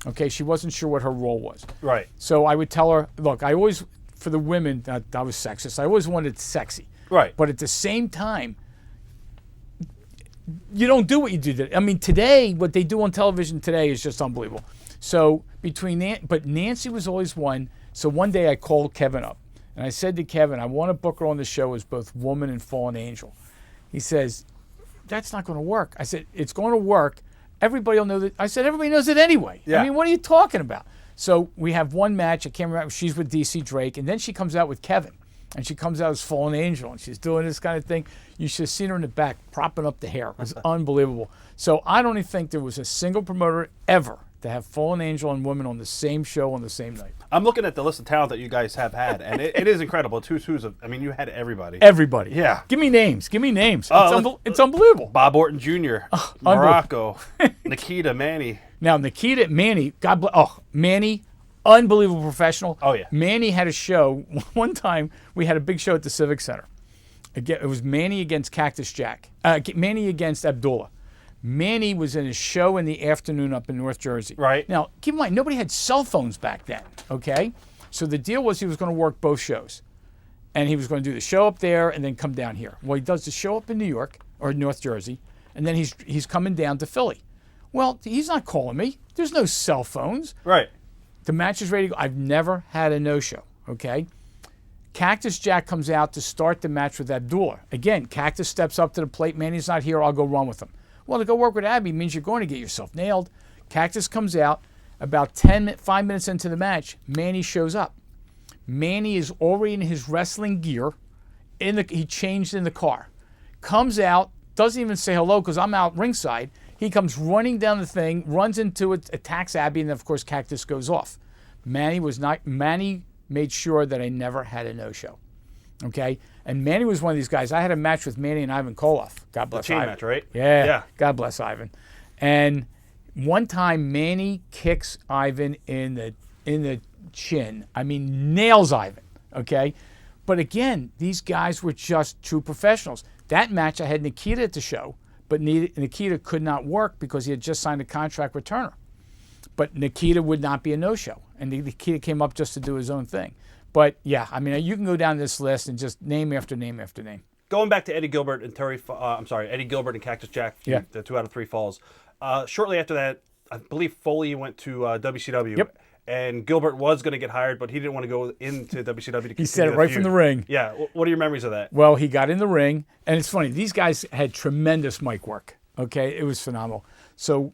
Okay, she wasn't sure what her role was. Right. So I would tell her, look, I always, for the women, I was sexist. I always wanted sexy. Right. But at the same time, you don't do what you do. I mean, today, what they do on television today is just unbelievable. So but Nancy was always one. So one day I called Kevin up, and I said to Kevin, I want to book her on the show as both Woman and Fallen Angel. He says, that's not going to work. I said, it's going to work. Everybody will know that. I said, everybody knows it anyway. Yeah. I mean, what are you talking about? So we have one match. I can't remember. She's with DC Drake, and then she comes out with Kevin. And she comes out as Fallen Angel, and she's doing this kind of thing. You should have seen her in the back propping up the hair. It was unbelievable. So I don't even think there was a single promoter ever to have Fallen Angel and Woman on the same show on the same night. I'm looking at the list of talent that you guys have had, and it is incredible. I mean, you had everybody. Everybody. Yeah. Give me names. Give me names. Oh, It's unbelievable. Bob Orton Jr., Morocco, Nikita, Manny. Now, Nikita, Manny, God bless. Oh, Manny, unbelievable professional. Oh, yeah. Manny had a show. One time, we had a big show at the Civic Center. Again, it was Manny against Cactus Jack. Manny against Abdullah. Manny was in a show in the afternoon up in North Jersey. Right. Now, keep in mind, nobody had cell phones back then, okay? So the deal was he was going to work both shows. And he was going to do the show up there and then come down here. Well, he does the show up in New York or North Jersey, and then he's coming down to Philly. Well, he's not calling me. There's no cell phones. Right. The match is ready to go. I've never had a no-show, okay? Cactus Jack comes out to start the match with Abdullah. Again, Cactus steps up to the plate. Manny's not here. I'll go run with him. Well, to go work with Abby means you're going to get yourself nailed. Cactus comes out. About 5 minutes into the match, Manny shows up. Manny is already in his wrestling gear. He changed in the car. Comes out, doesn't even say hello because I'm out ringside. He comes running down the thing, runs into it, attacks Abby, and then, of course, Cactus goes off. Manny made sure that I never had a no-show. Okay? And Manny was one of these guys. I had a match with Manny and Ivan Koloff. God bless Chain Ivan. match, right? Yeah. Yeah. God bless Ivan. And one time Manny kicks Ivan in the chin. I mean, nails Ivan. Okay? But again, these guys were just true professionals. That match, I had Nikita at the show, but Nikita could not work because he had just signed a contract with Turner. But Nikita would not be a no-show. And Nikita came up just to do his own thing. But yeah, I mean, you can go down this list and just name after name after name. Going back to Eddie Gilbert and Eddie Gilbert and Cactus Jack, Yeah. the 2 out of 3 falls. Shortly after that, I believe Foley went to WCW. Yep. And Gilbert was going to get hired, but he didn't want to go into WCW. He said it right from the ring. Yeah. What are your memories of that? Well, he got in the ring, and it's funny. These guys had tremendous mic work. Okay, it was phenomenal. So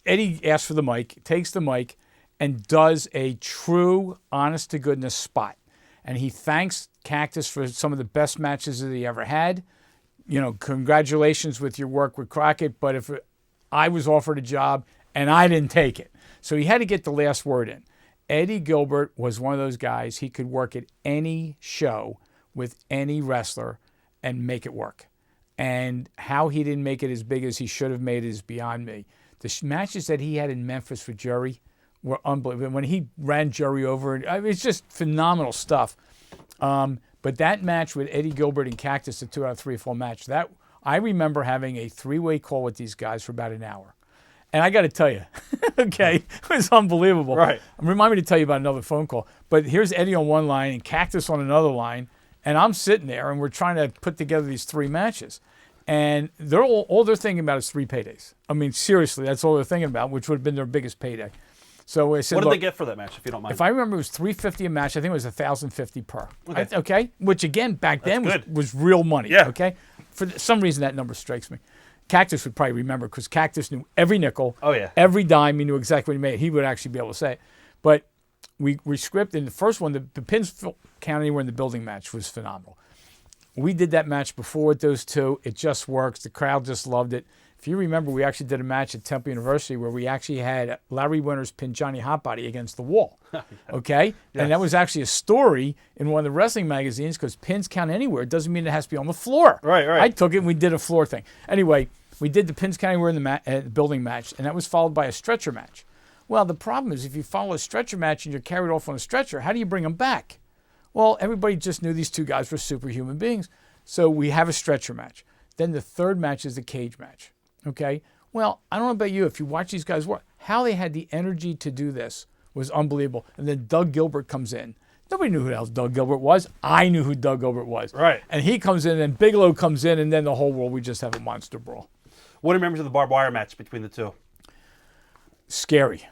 Eddie asks for the mic, takes the mic, and does a true, honest-to-goodness spot. And he thanks Cactus for some of the best matches that he ever had. You know, congratulations with your work with Crockett, but if I was offered a job and I didn't take it. So he had to get the last word in. Eddie Gilbert was one of those guys. He could work at any show with any wrestler and make it work. And how he didn't make it as big as he should have made it is beyond me. The matches that he had in Memphis for Jerry were unbelievable. When he ran Jerry over, I mean, it's just phenomenal stuff. But that match with Eddie Gilbert and Cactus, the 2 out of 3 fall match, that I remember having a 3-way call with these guys for about an hour. And I got to tell you, okay, it was unbelievable. Right. Remind me to tell you about another phone call. But here's Eddie on one line and Cactus on another line. And I'm sitting there, and we're trying to put together these 3 matches. And they're all they're thinking about is 3 paydays. I mean, seriously, that's all they're thinking about, which would have been their biggest payday. So I said, What did look, they get for that match, if you don't mind? if I remember, it was $350 a match. I think it was $1,050 per. Okay. Okay, which again back then good. was real money. Yeah. Okay, for some reason that number strikes me. Cactus would probably remember because Cactus knew every nickel. Oh, yeah. Every dime. He knew exactly what he made. He would actually be able to say it. But we scripted in the first one. The pins count anywhere in the building match was phenomenal. We did that match before with those two. It just works. The crowd just loved it. If you remember, we actually did a match at Temple University where we actually had Larry Winters pin Johnny Hotbody against the wall. Okay? Yes. And that was actually a story in one of the wrestling magazines because pins count anywhere. It doesn't mean it has to be on the floor. Right. I took it and we did a floor thing. Anyway, we did the pins count anywhere in the building match, and that was followed by a stretcher match. Well, the problem is if you follow a stretcher match and you're carried off on a stretcher, how do you bring them back? Well, everybody just knew these two guys were superhuman beings. So we have a stretcher match. Then the third match is the cage match. Okay? Well, I don't know about you. If you watch these guys work, how they had the energy to do this was unbelievable. And then Doug Gilbert comes in. Nobody knew who the hell Doug Gilbert was. I knew who Doug Gilbert was. Right. And he comes in, and Bigelow comes in, and then the whole world, we just have a monster brawl. What do you remember of the barbed wire match between the two? Scary.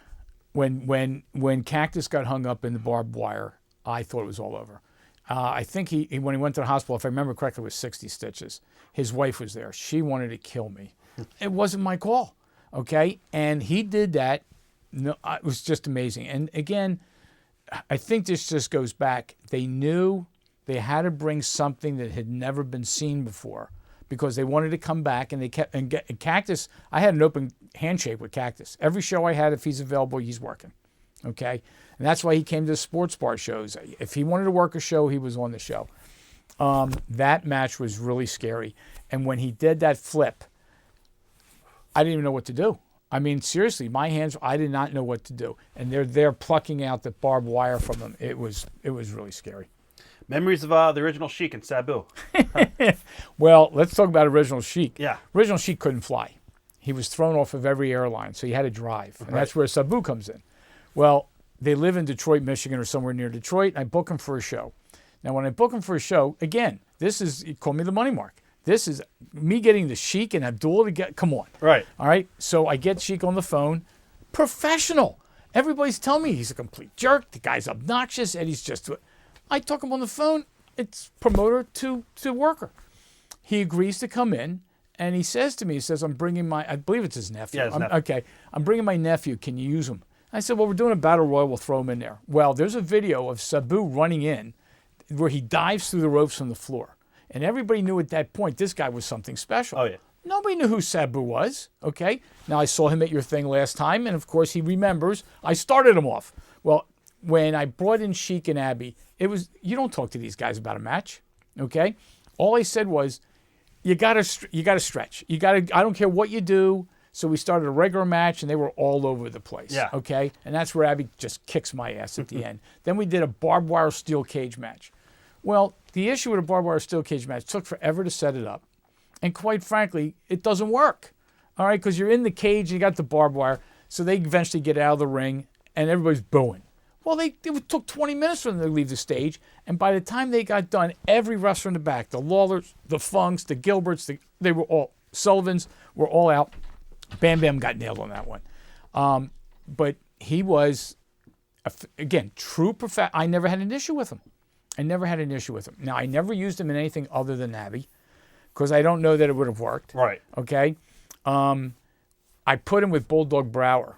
When Cactus got hung up in the barbed wire, I thought it was all over. I think he when he went to the hospital, if I remember correctly, it was 60 stitches. His wife was there. She wanted to kill me. It wasn't my call, okay? And he did that. No, it was just amazing. And again, I think this just goes back. They knew they had to bring something that had never been seen before because they wanted to come back, and they kept and Cactus. I had an open handshake with Cactus. Every show I had, if he's available, he's working, okay? And that's why he came to the sports bar shows. If he wanted to work a show, he was on the show. That match was really scary. And when he did that flip, I didn't even know what to do. I mean, seriously, my hands, I did not know what to do. And they're there plucking out the barbed wire from them. It was really scary. Memories of the original Sheik and Sabu. Well, let's talk about Original Sheik. Yeah. Original Sheik couldn't fly. He was thrown off of every airline, so he had to drive. And that's where Sabu comes in. Well, they live in Detroit, Michigan, or somewhere near Detroit. I book him for a show. Now, when I book him for a show, again, this is, call me the money mark. This is me getting the Sheik and Abdullah to get, come on. Right. All right. So I get Sheik on the phone. Professional. Everybody's telling me he's a complete jerk. The guy's obnoxious. And he's just, I talk him on the phone. It's promoter to worker. He agrees to come in. And he says to me, he says, I'm bringing my, I believe it's his nephew. Yeah, his nephew. Okay. I'm bringing my nephew. Can you use him? I said, well, we're doing a battle royal. We'll throw him in there. Well, there's a video of Sabu running in where he dives through the ropes from the floor. And everybody knew at that point this guy was something special. Oh, yeah. Nobody knew who Sabu was, okay? Now, I saw him at your thing last time, and of course he remembers. I started him off. Well, when I brought in Sheik and Abby, it was, you don't talk to these guys about a match, okay? All I said was, you gotta stretch. I don't care what you do. So we started a regular match, and they were all over the place, Yeah. okay? And that's where Abby just kicks my ass at the end. Then we did a barbed wire steel cage match. Well, the issue with a barbed wire steel cage match took forever to set it up. And quite frankly, it doesn't work. All right, because you're in the cage and you got the barbed wire. So they eventually get out of the ring and everybody's booing. Well, it took 20 minutes for them to leave the stage. And by the time they got done, every wrestler in the back, the Lawlers, the Funks, the Gilberts, they were all, Sullivans were all out. Bam Bam got nailed on that one. But he was, again, true professional. I never had an issue with him. Now, I never used him in anything other than Abby because I don't know that it would have worked. Right. Okay. I put him with Bulldog Brower.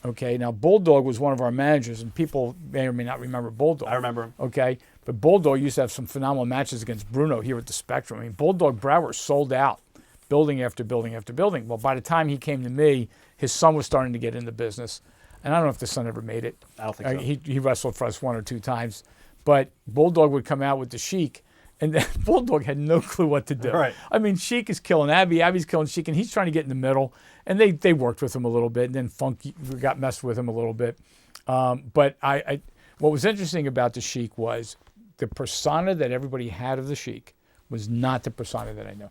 Okay. Now, Bulldog was one of our managers, and people may or may not remember Bulldog. I remember him. Okay. But Bulldog used to have some phenomenal matches against Bruno here at the Spectrum. I mean, Bulldog Brower sold out building after building after building. Well, by the time he came to me, his son was starting to get into business. And I don't know if the son ever made it. I don't think so. He wrestled for us one or two times. But Bulldog would come out with the Sheik, and then Bulldog had no clue what to do. Right. I mean, Sheik is killing Abby, Abby's killing Sheik, and he's trying to get in the middle. And they worked with him a little bit, and then Funk got messed with him a little bit. But what was interesting about the Sheik was the persona that everybody had of the Sheik was not the persona that I knew.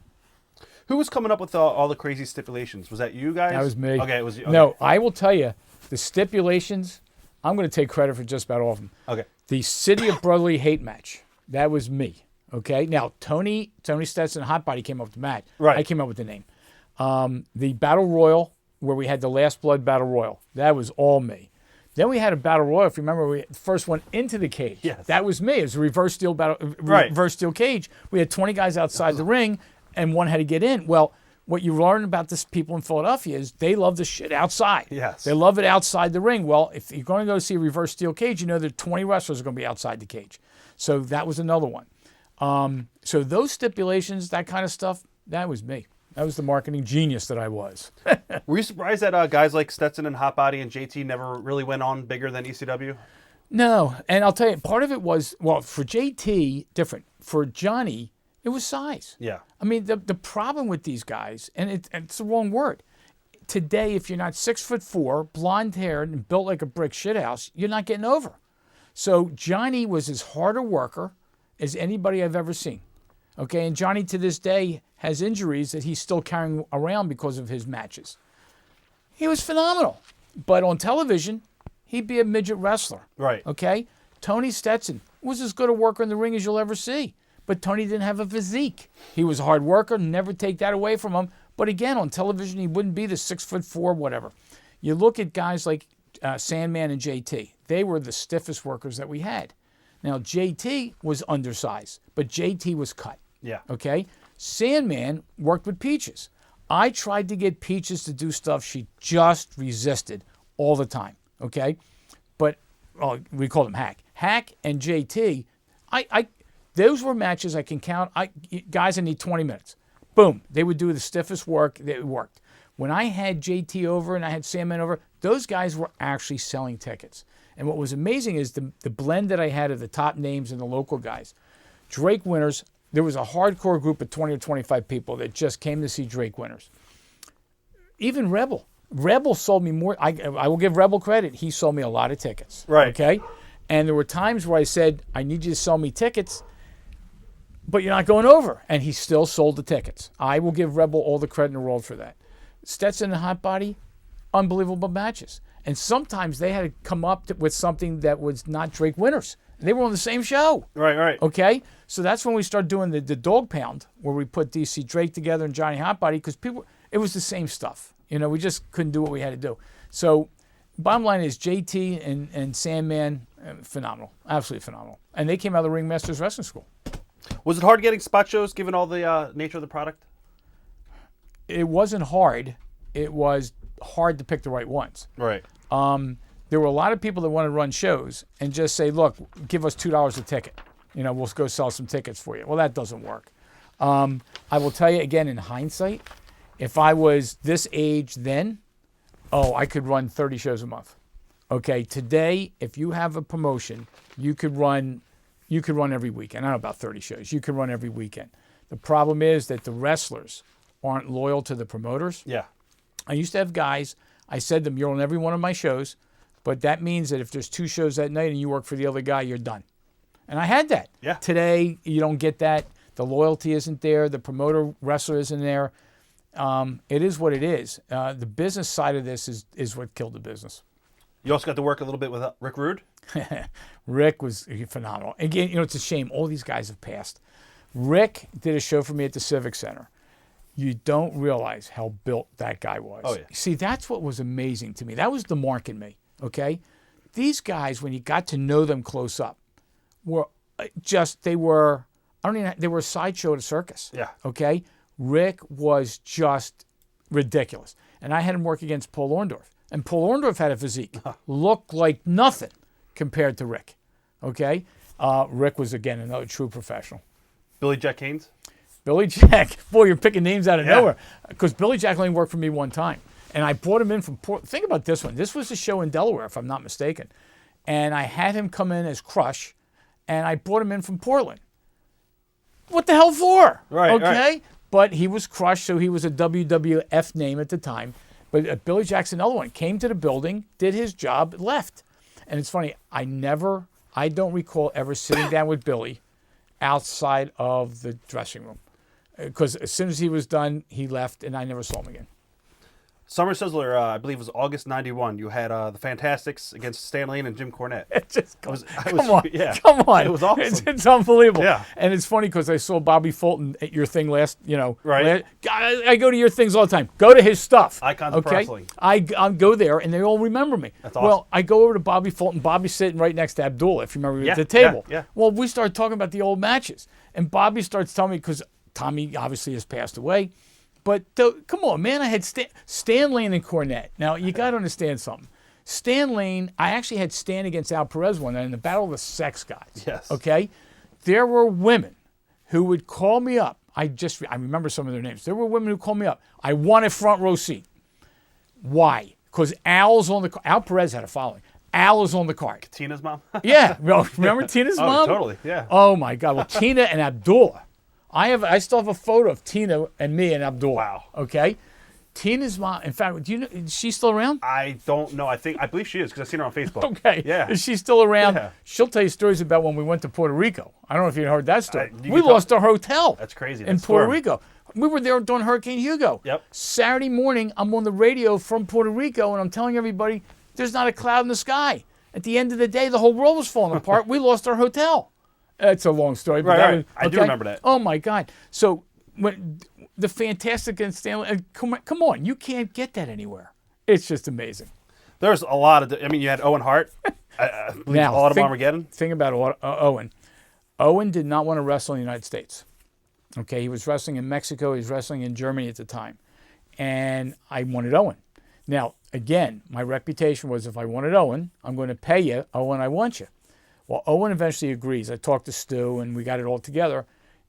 Who was coming up with all the crazy stipulations? Was that you guys? That was me. Okay, it was you. Okay. No, I will tell you, the stipulations, I'm going to take credit for just about all of them. Okay. The City of Brotherly Hate match, that was me. Okay. Now, Tony Stetson and Hotbody came up with the match. Right. I came up with the name. The Battle Royal, where we had the Last Blood Battle Royal, that was all me. Then we had a battle royal. If you remember, the first one into the cage. Yes. That was me. It was a reverse steel battle, Right. reverse steel cage. We had 20 guys outside the ring, and one had to get in. Well, what you learn about this people in Philadelphia is they love the shit outside. Yes. They love it outside the ring. Well, if you're going to go see a reverse steel cage, you know that 20 wrestlers are going to be outside the cage. So that was another one. So those stipulations, that kind of stuff, that was me. That was the marketing genius that I was. Were you surprised that guys like Stetson and Hotbody and JT never really went on bigger than ECW? No, and I'll tell you, part of it was, well, for JT, different. For Johnny, it was size. Yeah. I mean, the problem with these guys, and it's the wrong word. Today, if you're not 6'4", blonde haired, and built like a brick shithouse, you're not getting over. So Johnny was as hard a worker as anybody I've ever seen. Okay, and Johnny to this day has injuries that he's still carrying around because of his matches. He was phenomenal. But on television, he'd be a midget wrestler. Right. Okay? Tony Stetson was as good a worker in the ring as you'll ever see. But Tony didn't have a physique. He was a hard worker, never take that away from him. But again, on television, he wouldn't be the 6'4", whatever. You look at guys like Sandman and JT. They were the stiffest workers that we had. Now, JT was undersized, but JT was cut. Yeah. Okay? Sandman worked with Peaches. I tried to get Peaches to do stuff she just resisted all the time. Okay? But we called him Hack. Hack and JT, those were matches I can count. Guys, I need 20 minutes. Boom. They would do the stiffest work. It worked. When I had JT over and I had Sandman over, those guys were actually selling tickets. And what was amazing is the blend that I had of the top names and the local guys. Drake Winters, there was a hardcore group of 20 or 25 people that just came to see Drake Winters. Even Rebel. Rebel sold me more. I will give Rebel credit. He sold me a lot of tickets. Right. Okay? And there were times where I said, I need you to sell me tickets, but you're not going over. And he still sold the tickets. I will give Rebel all the credit in the world for that. Stetson and Hotbody, unbelievable matches. And sometimes they had to come up with something that was not Drake Winters. They were on the same show. Right. Okay? So that's when we started doing the dog pound, where we put DC Drake together and Johnny Hotbody, because it was the same stuff. You know, we just couldn't do what we had to do. So bottom line is JT and Sandman, phenomenal. Absolutely phenomenal. And they came out of the Ringmasters Wrestling School. Was it hard getting spot shows given all the nature of the product? It wasn't hard. It was hard to pick the right ones. Right. There were a lot of people that wanted to run shows and just say, look, give us $2 a ticket. You know, we'll go sell some tickets for you. Well, that doesn't work. I will tell you again, in hindsight, if I was this age then, I could run 30 shows a month. Okay, today, if you have a promotion, you could run every weekend. I don't know about 30 shows. You could run every weekend. The problem is that the wrestlers aren't loyal to the promoters. Yeah. I used to have guys, I said to them, you're on every one of my shows, but that means that if there's 2 shows that night and you work for the other guy, you're done. And I had that. Yeah. Today, you don't get that. The loyalty isn't there. The promoter wrestler isn't there. It is what it is. The business side of this is what killed the business. You also got to work a little bit with Rick Rude? Rick was phenomenal. Again, it's a shame. All these guys have passed. Rick did a show for me at the Civic Center. You don't realize how built that guy was. Oh, yeah. See, that's what was amazing to me. That was the mark in me, okay? These guys, when you got to know them close up, were they were a sideshow at a circus. Yeah. Okay? Rick was just ridiculous. And I had him work against Paul Orndorff. And Paul Orndorff had a physique. Looked like nothing compared to Rick. Okay? Rick was, again, another true professional. Billy Jack Haynes? Billy Jack. Boy, you're picking names out of Yeah. nowhere. Because Billy Jack only worked for me one time. And I brought him in from Portland. Think about this one. This was a show in Delaware, if I'm not mistaken. And I had him come in as Crush. And I brought him in from Portland. What the hell for? Right, okay? right. But he was Crush, so he was a WWF name at the time. But Billy Jack's another one. Came to the building, did his job, left. And it's funny, I don't recall ever sitting down with Billy outside of the dressing room. Because as soon as he was done, he left, and I never saw him again. Summer Sizzler, I believe it was August '91. You had the Fantastics against Stan Lane and Jim Cornette. Come on. Come on. It was awesome. It's unbelievable. Yeah. And it's funny because I saw Bobby Fulton at your thing last, Right. I go to your things all the time. Go to his stuff. Icons of Pro Wrestling. I go there and they all remember me. That's awesome. Well, I go over to Bobby Fulton. Bobby's sitting right next to Abdullah, if you remember, Yeah, at the table. yeah. Well, we started talking about the old matches. And Bobby starts telling me, because Tommy obviously has passed away. But come on, man, I had Stan Lane and Cornette. Now, you got to understand something. Stan Lane, I actually had Stan against Al Perez one night in the Battle of the Sex Guys. Yes. Okay? There were women who would call me up. I remember some of their names. There were women who called me up. I want a front row seat. Why? Because Al's on the Al Perez had a following. Al is on the card. Tina's mom? Yeah. Well, remember Tina's mom? Oh, totally, yeah. Oh, my God. Well, Tina and Abdullah. I still have a photo of Tina and me and Abdullah. Wow. Okay? Tina's mom, in fact, do you know, is she still around? I don't know. I believe she is because I've seen her on Facebook. Okay. Yeah. Is she still around? Yeah. She'll tell you stories about when we went to Puerto Rico. I don't know if you heard that story. You We can lost our hotel. That's crazy. In That Puerto storm. Rico. We were there during Hurricane Hugo. Yep. Saturday morning, I'm on the radio from Puerto Rico, and I'm telling everybody there's not a cloud in the sky. At the end of the day, the whole world was falling apart. We lost our hotel. It's a long story. But Right. I do remember that. Oh, my God. So when the Fantastic and Stanley, come on, you can't get that anywhere. It's just amazing. There's a lot of. You had Owen Hart. I believe Now, Autumn Armageddon. Thing about Owen. Owen did not want to wrestle in the United States. Okay, he was wrestling in Mexico. He was wrestling in Germany at the time. And I wanted Owen. Now, again, my reputation was if I wanted Owen, I'm going to pay you. Owen, I want you. Well, Owen eventually agrees. I talked to Stu, and we got it all together.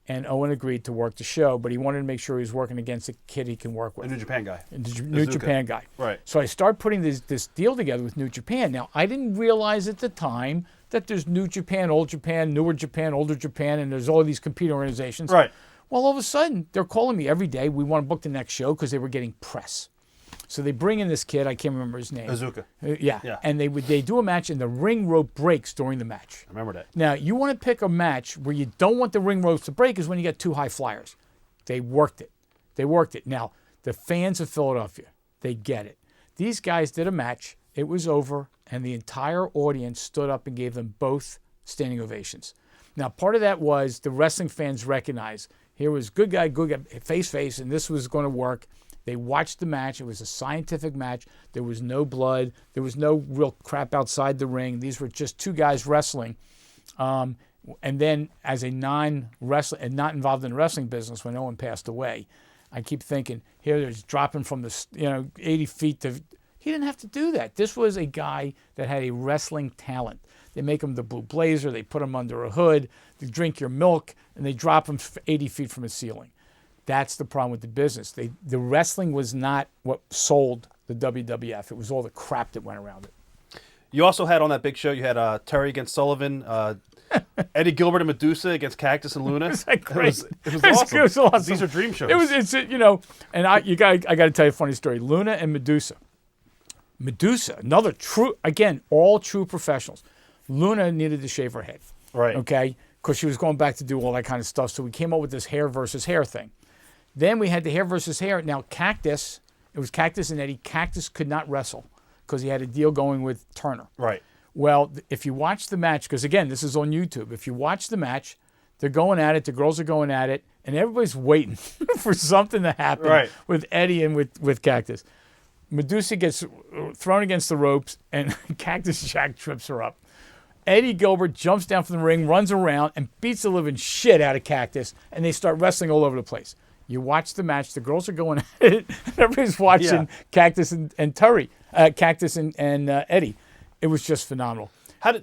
And Owen agreed to work the show, but he wanted to make sure he was working against a kid he can work with. The New Japan guy. New Japan guy. Right. So I started putting this deal together with New Japan. Now, I didn't realize at the time that there's New Japan, Old Japan, Newer Japan, Older Japan, and there's all these competing organizations. Right. Well, all of a sudden, they're calling me every day. We want to book the next show because they were getting press. So they bring in this kid. I can't remember his name. Azuka. Yeah. And they do a match, and the ring rope breaks during the match. I remember that. Now, you want to pick a match where you don't want the ring ropes to break is when you get two high flyers. They worked it. Now, the fans of Philadelphia, they get it. These guys did a match. It was over, and the entire audience stood up and gave them both standing ovations. Now, part of that was the wrestling fans recognized here was good guy, face, and this was going to work. They watched the match. It was a scientific match. There was no blood. There was no real crap outside the ring. These were just two guys wrestling. And then as a non-wrestler and not involved in the wrestling business when Owen passed away, I keep thinking, here there's dropping from the 80 feet to... He didn't have to do that. This was a guy that had a wrestling talent. They make him the Blue Blazer. They put him under a hood. They drink your milk, and they drop him 80 feet from the ceiling. That's the problem with the business. The wrestling was not what sold the WWF. It was all the crap that went around it. You also had on that big show, you had Terry against Sullivan, Eddie Gilbert and Medusa against Cactus and Luna. Is that great? It was awesome. It was awesome. These are dream shows. And I got to tell you a funny story. Luna and Medusa. Medusa, another true, again, all true professionals. Luna needed to shave her head. Right. Okay? Because she was going back to do all that kind of stuff. So we came up with this hair versus hair thing. Then we had the hair versus hair. Now, Cactus, it was Cactus and Eddie. Cactus could not wrestle because he had a deal going with Turner. Right. Well, if you watch the match, because again, this is on YouTube. If you watch the match, they're going at it. The girls are going at it. And everybody's waiting for something to happen with Eddie and with Cactus. Medusa gets thrown against the ropes, and Cactus Jack trips her up. Eddie Gilbert jumps down from the ring, runs around, and beats the living shit out of Cactus, and they start wrestling all over the place. You watch the match. The girls are going at it. Everybody's watching Cactus and Terry, Cactus and Eddie. It was just phenomenal.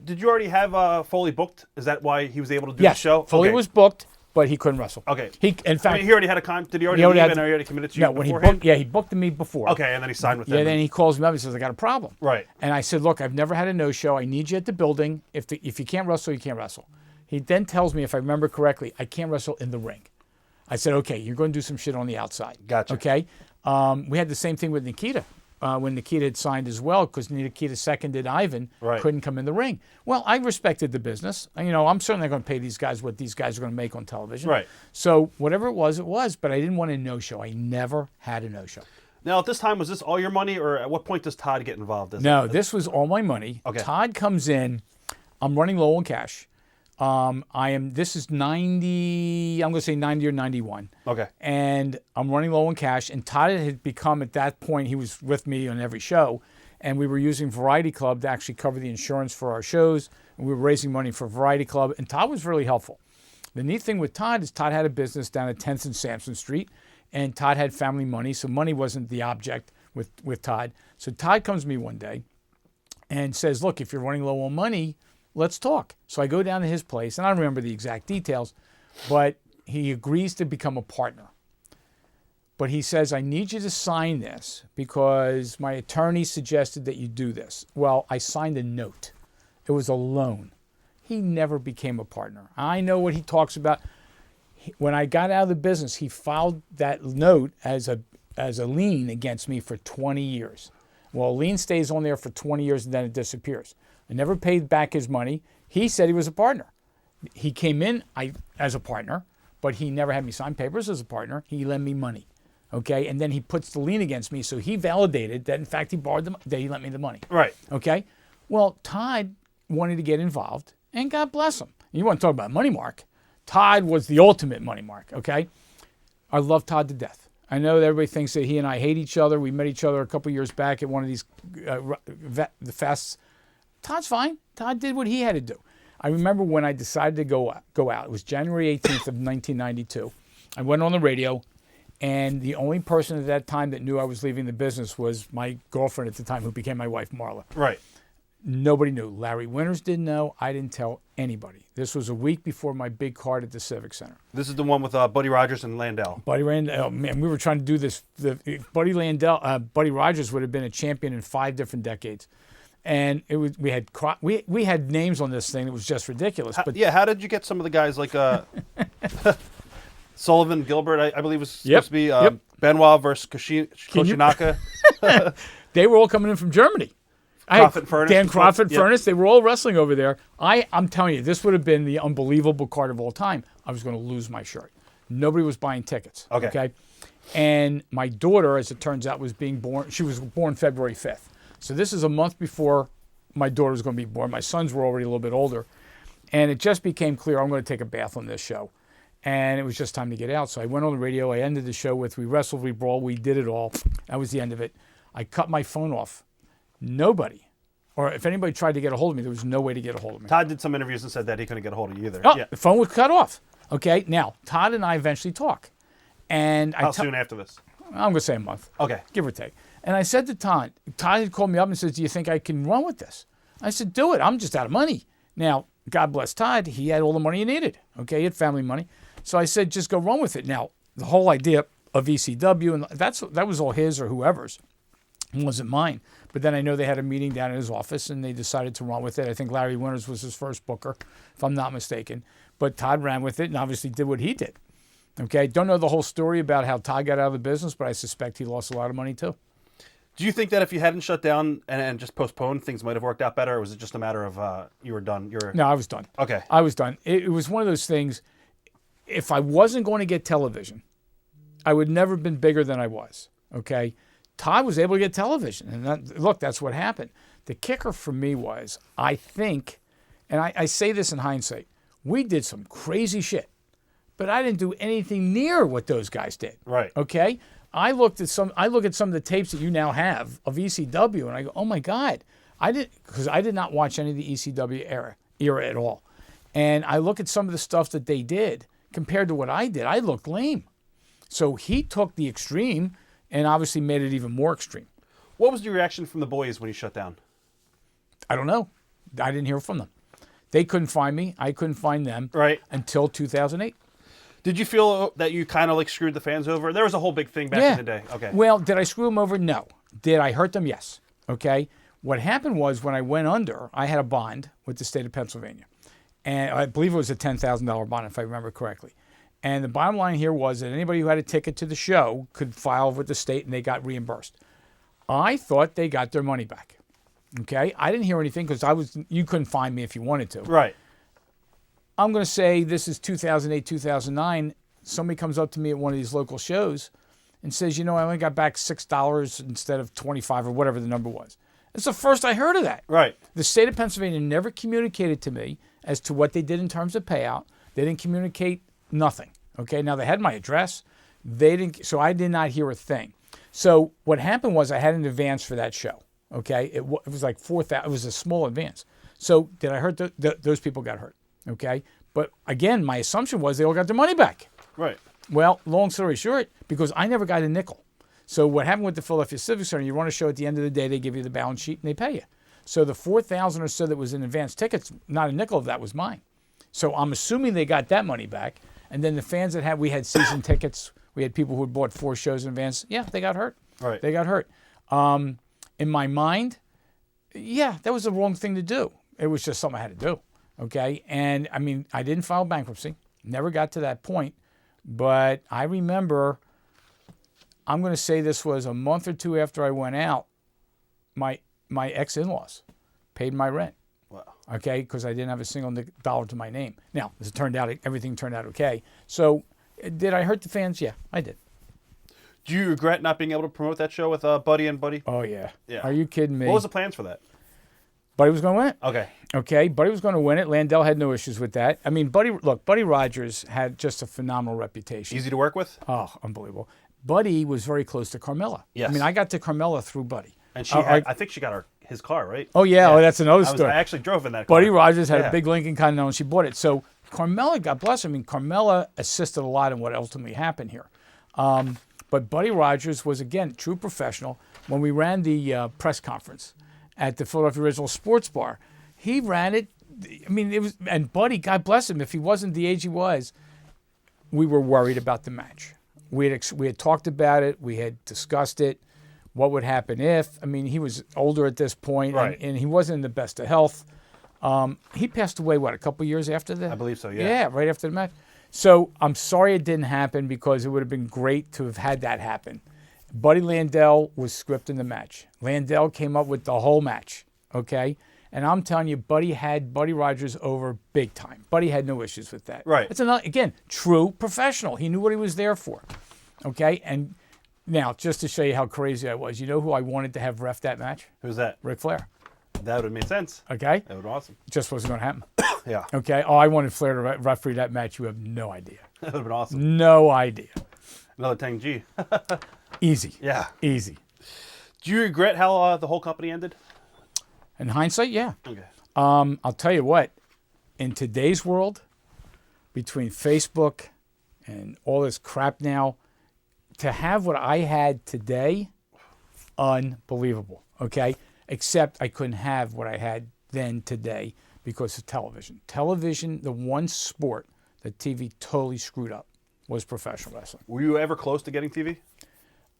Did you already have Foley booked? Is that why he was able to do the show? Foley was booked, but he couldn't wrestle. Okay. In fact, he already had a contract. Did he already leave and already committed to you? No, when beforehand? he booked me before. Okay, and then he signed with them. Yeah, then he calls me up and says, I got a problem. Right. And I said, look, I've never had a no-show. I need you at the building. If you can't wrestle, you can't wrestle. He then tells me, if I remember correctly, I can't wrestle in the ring. I said, okay, you're going to do some shit on the outside. Gotcha. Okay? We had the same thing with Nikita. When Nikita had signed as well, because Nikita seconded Ivan, couldn't come in the ring. Well, I respected the business. I'm certainly going to pay these guys what these guys are going to make on television. Right. So whatever it was, but I didn't want a no-show. I never had a no-show. Now, at this time, was this all your money, or at what point does Todd get involved? No, this was all my money. Okay. Todd comes in. I'm running low on cash. This is 90, I'm going to say 90 or 91. Okay. And I'm running low on cash. And Todd had become, at that point, he was with me on every show. And we were using Variety Club to actually cover the insurance for our shows. And we were raising money for Variety Club. And Todd was really helpful. The neat thing with Todd is Todd had a business down at 10th and Sampson Street. And Todd had family money. So money wasn't the object with Todd. So Todd comes to me one day and says, look, if you're running low on money, let's talk. So I go down to his place, and I don't remember the exact details, but he agrees to become a partner. But he says, I need you to sign this because my attorney suggested that you do this. Well, I signed a note. It was a loan. He never became a partner. I know what he talks about. When I got out of the business, he filed that note as a lien against me for 20 years. Well, a lien stays on there for 20 years and then it disappears. I never paid back his money. He said he was a partner. He came in as a partner, but he never had me sign papers as a partner. He lent me money, okay? And then he puts the lien against me, so he validated that, in fact, that he lent me the money. Right. Okay? Well, Todd wanted to get involved, and God bless him. You want to talk about money mark. Todd was the ultimate money mark, okay? I love Todd to death. I know that everybody thinks that he and I hate each other. We met each other a couple years back at one of these the fests. Todd's fine. Todd did what he had to do. I remember when I decided to go out. It was January 18th of 1992. I went on the radio, and the only person at that time that knew I was leaving the business was my girlfriend at the time, who became my wife, Marla. Right. Nobody knew. Larry Winters didn't know. I didn't tell anybody. This was a week before my big card at the Civic Center. This is the one with Buddy Rogers and Landell. Buddy Randell, oh man, we were trying to do this. Buddy Rogers would have been a champion in 5 different decades. And we had names on this thing. It was just ridiculous. But How did you get some of the guys like Sullivan Gilbert? I believe was supposed to be Benoit versus Koshinaka. They were all coming in from Germany. Crawford Furnace. Dan Crawford Furnace. They were all wrestling over there. I'm telling you, this would have been the unbelievable card of all time. I was going to lose my shirt. Nobody was buying tickets. Okay. And my daughter, as it turns out, was being born. She was born February 5th. So this is a month before my daughter was going to be born. My sons were already a little bit older. And it just became clear I'm going to take a bath on this show. And it was just time to get out. So I went on the radio. I ended the show with, we wrestled, we brawled, we did it all. That was the end of it. I cut my phone off. Nobody, or if anybody tried to get a hold of me, there was no way to get a hold of me. Todd did some interviews and said that he couldn't get a hold of you either. Oh, the phone was cut off. Okay, now, Todd and I eventually talk. And How soon after this? I'm going to say a month. Okay. Give or take. And I said to Todd had called me up and said, do you think I can run with this? I said, do it. I'm just out of money. Now, God bless Todd. He had all the money he needed. Okay, he had family money. So I said, just go run with it. Now, the whole idea of ECW, and that was all his or whoever's. It wasn't mine. But then I know they had a meeting down in his office, and they decided to run with it. I think Larry Winters was his first booker, if I'm not mistaken. But Todd ran with it and obviously did what he did. Okay, don't know the whole story about how Todd got out of the business, but I suspect he lost a lot of money too. Do you think that if you hadn't shut down and just postponed, things might have worked out better, or was it just a matter of you were done? No, I was done. Okay. I was done. It was one of those things, if I wasn't going to get television, I would never have been bigger than I was, okay? Todd was able to get television, and that's what happened. The kicker for me was, I think, and I say this in hindsight, we did some crazy shit, but I didn't do anything near what those guys did. Right. Okay? I look at some of the tapes that you now have of ECW, and I go, oh my God. Because I did not watch any of the ECW era at all. And I look at some of the stuff that they did compared to what I did. I looked lame. So he took the extreme and obviously made it even more extreme. What was your reaction from the boys when he shut down? I don't know. I didn't hear from them. They couldn't find me. I couldn't find them. Right. Until 2008. Did you feel that you kind of like screwed the fans over? There was a whole big thing back in the day. Okay. Well, did I screw them over? No. Did I hurt them? Yes. Okay. What happened was when I went under, I had a bond with the state of Pennsylvania. And I believe it was a $10,000 bond, if I remember correctly. And the bottom line here was that anybody who had a ticket to the show could file with the state and they got reimbursed. I thought they got their money back. Okay? I didn't hear anything because you couldn't find me if you wanted to. Right. I'm going to say this is 2008, 2009. Somebody comes up to me at one of these local shows and says, I only got back $6 instead of 25 or whatever the number was. It's the first I heard of that. Right. The state of Pennsylvania never communicated to me as to what they did in terms of payout. They didn't communicate nothing. Okay, now they had my address. They didn't, so I did not hear a thing. So what happened was I had an advance for that show. Okay, it was like 4,000. It was a small advance. So did I hurt those people got hurt? Okay, but again, my assumption was they all got their money back. Right. Well, long story short, because I never got a nickel. So what happened with the Philadelphia Civic Center, you run a show at the end of the day, they give you the balance sheet and they pay you. So the 4,000 or so that was in advance tickets, not a nickel of that was mine. So I'm assuming they got that money back. And then the fans that we had season tickets, we had people who had bought 4 shows in advance. Yeah, they got hurt. Right. They got hurt. In my mind, yeah, that was the wrong thing to do. It was just something I had to do. Okay. And I mean, I didn't file bankruptcy, never got to that point. But I remember, I'm going to say this was a month or 2 after I went out, my ex-in-laws paid my rent. Wow. Okay, because I didn't have a single dollar to my name. Now, as it turned out, everything turned out okay. So, did I hurt the fans? Yeah, I did. Do you regret not being able to promote that show with Buddy and Buddy? Oh, yeah. Yeah. Are you kidding me? What was the plans for that? Buddy was going to win it. Okay. Okay, Buddy was going to win it. Landell had no issues with that. I mean, Buddy Rogers had just a phenomenal reputation. Easy to work with? Oh, unbelievable. Buddy was very close to Carmella. Yes. I mean, I got to Carmella through Buddy. And she had, I think she got his car, right? Oh, yeah. Oh, that's another story. I actually drove in that car. Buddy Rogers had Yeah. a big Lincoln Continental, and she bought it. So Carmella, God bless her. I mean, Carmella assisted a lot in what ultimately happened here. But Buddy Rogers was, again, true professional. When we ran the press conference at the Philadelphia Original Sports Bar, he ran it. I mean, it was, and Buddy, God bless him, if he wasn't the age he was, we were worried about the match. We had talked about it. We had discussed it. What would happen if? I mean, he was older at this point, Right. and he wasn't in the best of health. He passed away, what, a couple years after that? I believe so, yeah. Yeah, right after the match. So I'm sorry it didn't happen because it would have been great to have had that happen. Buddy Landell was scripting the match. Landell came up with the whole match, okay? And I'm telling you, Buddy had Buddy Rogers over big time. Buddy had no issues with that. Right. It's another, again, true professional. He knew what he was there for, okay? And now, just to show you how crazy I was, you know who I wanted to have ref that match? Who's that? Ric Flair, That would have made sense. okay? That would have been awesome. Just wasn't going to happen, Yeah. okay? Oh, I wanted Flair to referee that match. You have no idea. That would have been awesome. No idea. Another Tang G. Easy. Yeah. Easy. Do you regret how the whole company ended? In hindsight, yeah. Okay. I'll tell you what, in today's world, between Facebook and all this crap now, to have what I had today, unbelievable, okay? Except I couldn't have what I had then today because of television. Television, the one sport that TV totally screwed up was professional wrestling. Were you ever close to getting TV?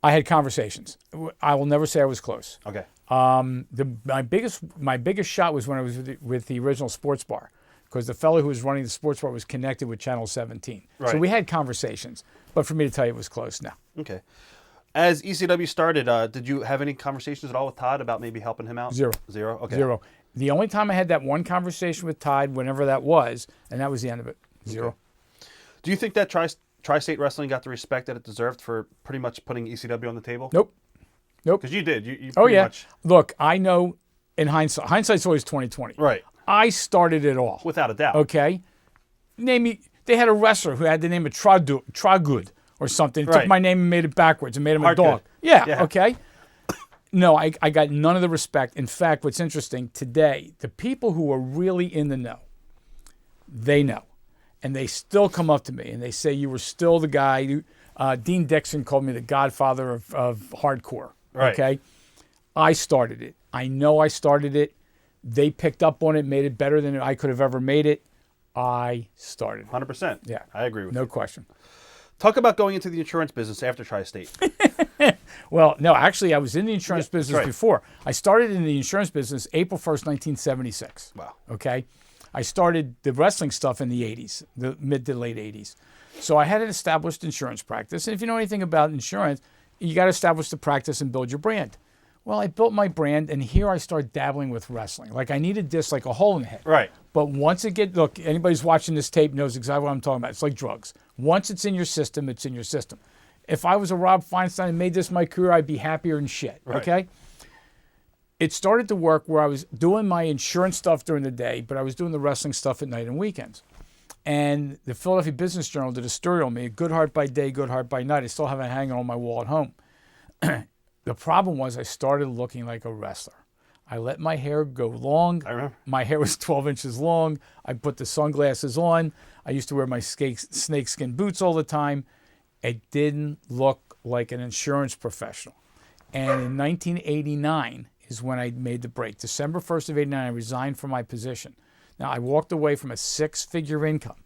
I had conversations. I will never say I was close. Okay. My biggest shot was when I was with the original sports bar, because the fellow who was running the sports bar was connected with Channel 17. So Right. we had conversations, but for me to tell you it was close, no. Okay. As ECW started, did you have any conversations at all with Todd about maybe helping him out? Zero. Zero? Okay. Zero. The only time I had that one conversation with Todd, whenever that was, and that was the end of it. Zero. Do you think that Tri-State Wrestling got the respect that it deserved for pretty much putting ECW on the table? Nope. Because you did. You Oh pretty yeah. much, Look, I know in hindsight's always 20/20. right. I started it all. Without a doubt. Okay. Name me. They had a wrestler who had the name of Tragud or something. Took Right. my name and made it backwards and made him a Hardgood. dog. Yeah, Yeah. okay. No, I got none of the respect. In fact, what's interesting today, the people who are really in the know, they know. And they still come up to me and they say, you were still the guy. Dean Dixon called me the godfather of hardcore. Right. Okay. I started it. I know I started it. They picked up on it, made it better than I could have ever made it. I started it. 100%. Yeah. I agree with you. No question. Talk about going into the insurance business after Tri-State. Well, no, actually, I was in the insurance Yeah, business that's right. before. I started in the insurance business April 1st, 1976. Wow. Okay. I started the wrestling stuff in the 80s, the mid to late 80s. So I had an established insurance practice. And if you know anything about insurance, you got to establish the practice and build your brand. Well, I built my brand, and here I start dabbling with wrestling. Like I needed this like a hole in the head. Right. But once it look, anybody's watching this tape knows exactly what I'm talking about. It's like drugs. Once it's in your system, it's in your system. If I was a Rob Feinstein and made this my career, I'd be happier than shit. Right. Okay. It started to work where I was doing my insurance stuff during the day, but I was doing the wrestling stuff at night and weekends. And the Philadelphia Business Journal did a story on me, good heart by day, good heart by night. I still have it hanging on my wall at home. The problem was I started looking like a wrestler. I let my hair go long. I remember. My hair was 12 inches long. I put the sunglasses on. I used to wear my snakeskin boots all the time. It didn't look like an insurance professional. And in 1989 is when I made the break. December 1st of 89, I resigned from my position. Now, I walked away from a six-figure income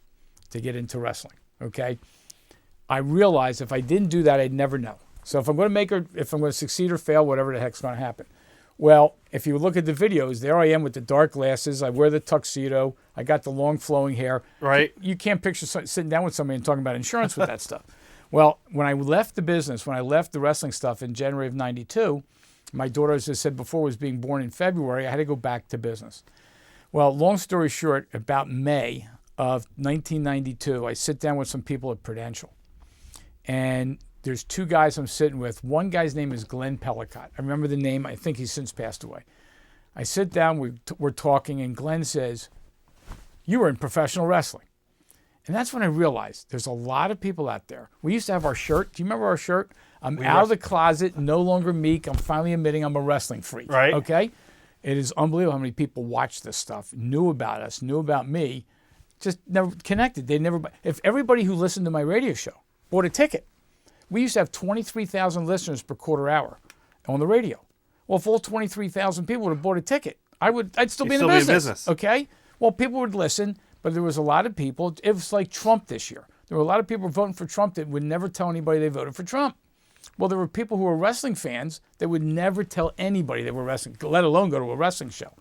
to get into wrestling, okay? I realized if I didn't do that, I'd never know. So if I'm going to succeed or fail, whatever the heck's going to happen. Well, if you look at the videos, there I am with the dark glasses. I wear the tuxedo. I got the long flowing hair. Right. You can't picture sitting down with somebody and talking about insurance with that stuff. Well, when I left the business, when I left the wrestling stuff in January of 92, my daughter, as I said before, was being born in February. I had to go back to business. Well, long story short, about May of 1992, I sit down with some people at Prudential. And there's two guys I'm sitting with. One guy's name is Glenn Pellicott. I remember the name. I think he's since passed away. I sit down, we're talking, and Glenn says, "You were in professional wrestling." And that's when I realized there's a lot of people out there. We used to have our shirt. Do you remember our shirt? I'm out of the closet, no longer meek. I'm finally admitting I'm a wrestling freak. Right. Okay? It is unbelievable how many people watch this stuff, knew about us, knew about me, just never connected. They never. If everybody who listened to my radio show bought a ticket, we used to have 23,000 listeners per quarter hour on the radio. Well, if all 23,000 people would have bought a ticket, I'd still be in the business. Okay? Well, people would listen, but there was a lot of people. It was like Trump this year. There were a lot of people voting for Trump that would never tell anybody they voted for Trump. Well, there were people who were wrestling fans that would never tell anybody they were wrestling, let alone go to a wrestling show.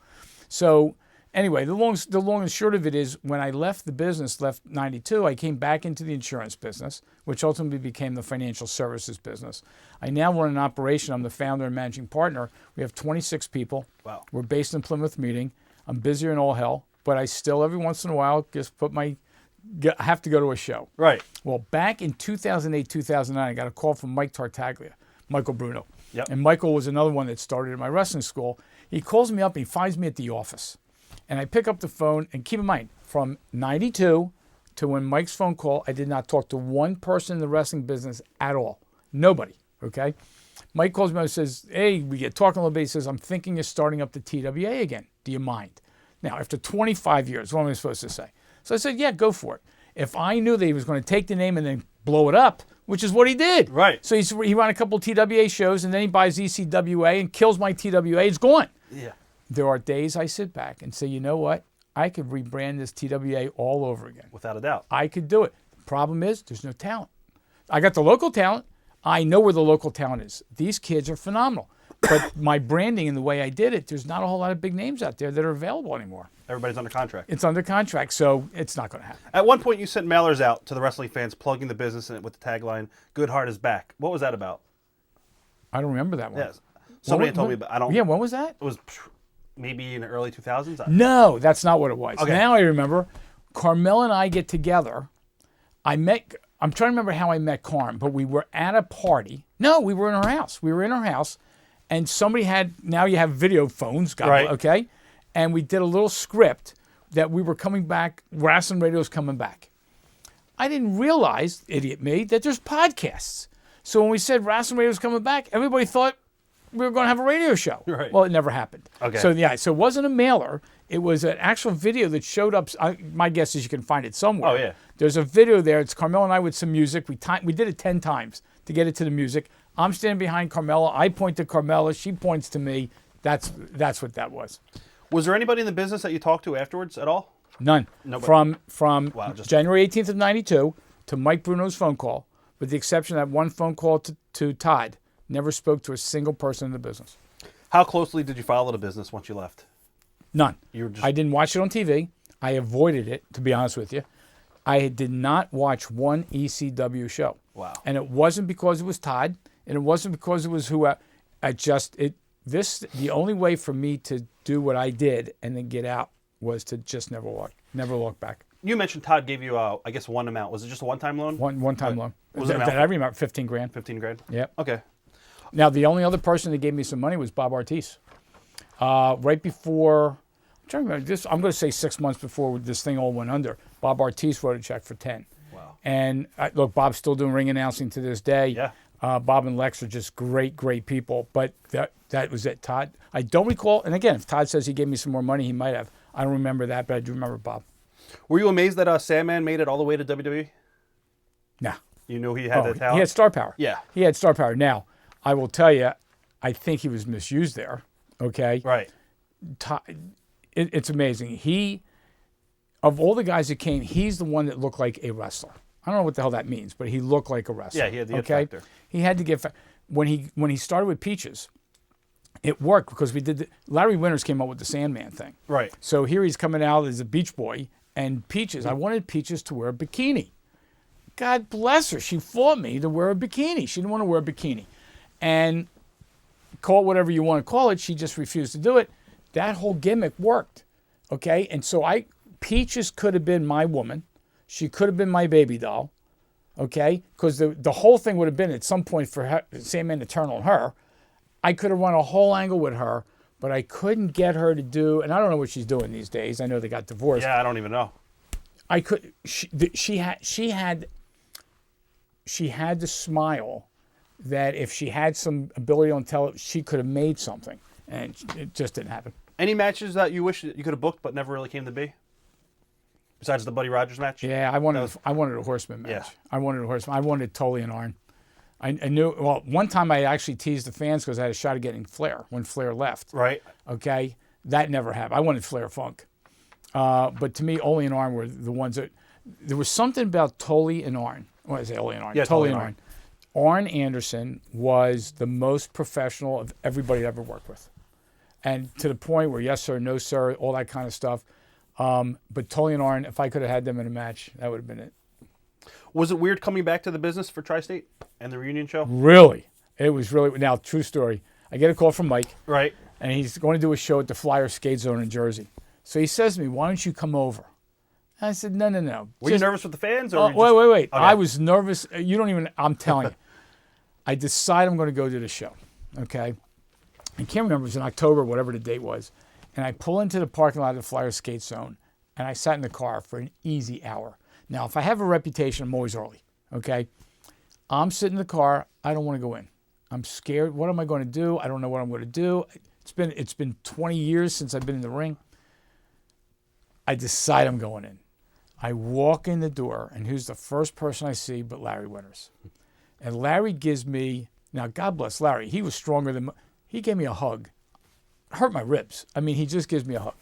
So anyway, the long and short of it is when I left the business, left 92, I came back into the insurance business, which ultimately became the financial services business. I now run an operation. I'm the founder and managing partner. We have 26 people. Wow. We're based in Plymouth Meeting. I'm busier than all hell, but I still every once in a while just I have to go to a show. Right. Well, back in 2008, 2009, I got a call from Mike Tartaglia, Michael Bruno. Yep. And Michael was another one that started at my wrestling school. He calls me up and he finds me at the office. And I pick up the phone, and keep in mind, from 92 to when Mike's phone call, I did not talk to one person in the wrestling business at all. Nobody, okay? Mike calls me up and says, "Hey, we get talking a little bit." He says, "I'm thinking of starting up the TWA again. Do you mind?" Now, after 25 years, what am I supposed to say? So I said, "Yeah, go for it." If I knew that he was going to take the name and then blow it up, which is what he did. Right. So he ran a couple of TWA shows, and then he buys ECWA and kills my TWA. It's gone. Yeah. There are days I sit back and say, you know what? I could rebrand this TWA all over again. Without a doubt. I could do it. The problem is there's no talent. I got the local talent. I know where the local talent is. These kids are phenomenal. But my branding and the way I did it, there's not a whole lot of big names out there that are available anymore. Everybody's under contract. It's under contract, so it's not going to happen. At one point, you sent mailers out to the wrestling fans plugging the business in it with the tagline, "Good Heart is back." What was that about? I don't remember that one. Yes. Somebody told me, but I don't. Yeah, when was that? It was maybe in the early 2000s. No, that's not what it was. Okay. Now I remember. Carmel and I get together. I'm trying to remember how I met Carm, but we were at a party. No, we were in her house. We were in her house, and somebody now you have video phones, Right. Okay? And we did a little script that we were coming back, Wrestling Radio's coming back. I didn't realize, idiot me, that there's podcasts. So when we said Wrestling Radio's coming back, everybody thought we were going to have a radio show. Right. Well, it never happened. Okay. So it wasn't a mailer. It was an actual video that showed up. My guess is you can find it somewhere. Oh, yeah. There's a video there. It's Carmela and I with some music. We did it 10 times to get it to the music. I'm standing behind Carmela. I point to Carmela. She points to me. That's what that was. Was there anybody in the business that you talked to afterwards at all? None. Nobody. From Wow, just- January 18th of 92 to Mike Bruno's phone call, with the exception of that one phone call to Todd, never spoke to a single person in the business. How closely did you follow the business once you left? None. You were just- I didn't watch it on TV. I avoided it, to be honest with you. I did not watch one ECW show. Wow. And it wasn't because it was Todd, and it wasn't because it was the only way for me to do what I did and then get out was to just never look back. You mentioned Todd gave you, I guess, one amount. Was it just a one-time loan? One time loan. Was it That I remember, 15 grand. 15 grand? Yep. Okay. Now, the only other person that gave me some money was Bob Ortiz. Right before, I'm trying to remember this, I'm going to say 6 months before this thing all went under, Bob Ortiz wrote a check for 10. Wow. And look, Bob's still doing ring announcing to this day. Yeah. Bob and Lex are just great, great people. But that was it, Todd. I don't recall, and again, if Todd says he gave me some more money, he might have. I don't remember that, but I do remember Bob. Were you amazed that Sandman made it all the way to WWE? Nah. You knew he had the talent? He had star power. Yeah. He had star power. Now, I will tell you, I think he was misused there. Okay. Right. It's amazing. Of all the guys that came, he's the one that looked like a wrestler. I don't know what the hell that means, but he looked like a wrestler. Yeah, he had the it factor. He had to get when he started with Peaches, it worked because Larry Winters came up with the Sandman thing. Right. So here he's coming out as a beach boy, and Peaches, I wanted Peaches to wear a bikini. God bless her. She fought me to wear a bikini. She didn't want to wear a bikini. And call it whatever you want to call it, she just refused to do it. That whole gimmick worked. Okay? And so Peaches could have been my woman. She could have been my baby doll. Okay? Because the whole thing would have been at some point for her, Sandman to turn on her. I could have run a whole angle with her, but I couldn't get her to do, and I don't know what she's doing these days. I know they got divorced. Yeah, I don't even know. She had the smile that if she had some ability on television, she could have made something, and it just didn't happen. Any matches that you wish that you could have booked but never really came to be? Besides the Buddy Rogers match? Yeah, I wanted a Horseman match. Yeah. I wanted a Horseman. I wanted Tully and Arn. I knew, well, one time I actually teased the fans because I had a shot at getting Flair when Flair left. Right. Okay? That never happened. I wanted Flair Funk. But to me, Ole and Arn were the ones that, there was something about Tully and Arn. What did I say, Ole and Arn? Yeah, Tully and Arn. Arn Anderson was the most professional of everybody I ever worked with. And to the point where yes, sir, no, sir, all that kind of stuff. But Tully and Arn, if I could have had them in a match, that would have been it. Was it weird coming back to the business for Tri-State and the reunion show? Really. It was really, now, true story. I get a call from Mike. Right. And he's going to do a show at the Flyer Skate Zone in Jersey. So he says to me, why don't you come over? And I said, no. Were you nervous with the fans? Or wait. Okay. I was nervous. You don't even, I'm telling you. I decide I'm going to go to the show. Okay. I can't remember. It was in October, whatever the date was. And I pull into the parking lot of the Flyer Skate Zone. And I sat in the car for an easy hour. Now, if I have a reputation, I'm always early. Okay. I'm sitting in the car. I don't want to go in. I'm scared. What am I going to do? I don't know what I'm going to do. It's been 20 years since I've been in the ring. I decide I'm going in. I walk in the door, and who's the first person I see but Larry Winters? And Larry gives me, now God bless Larry, he was stronger than, he gave me a hug. Hurt my ribs. I mean, he just gives me a hug.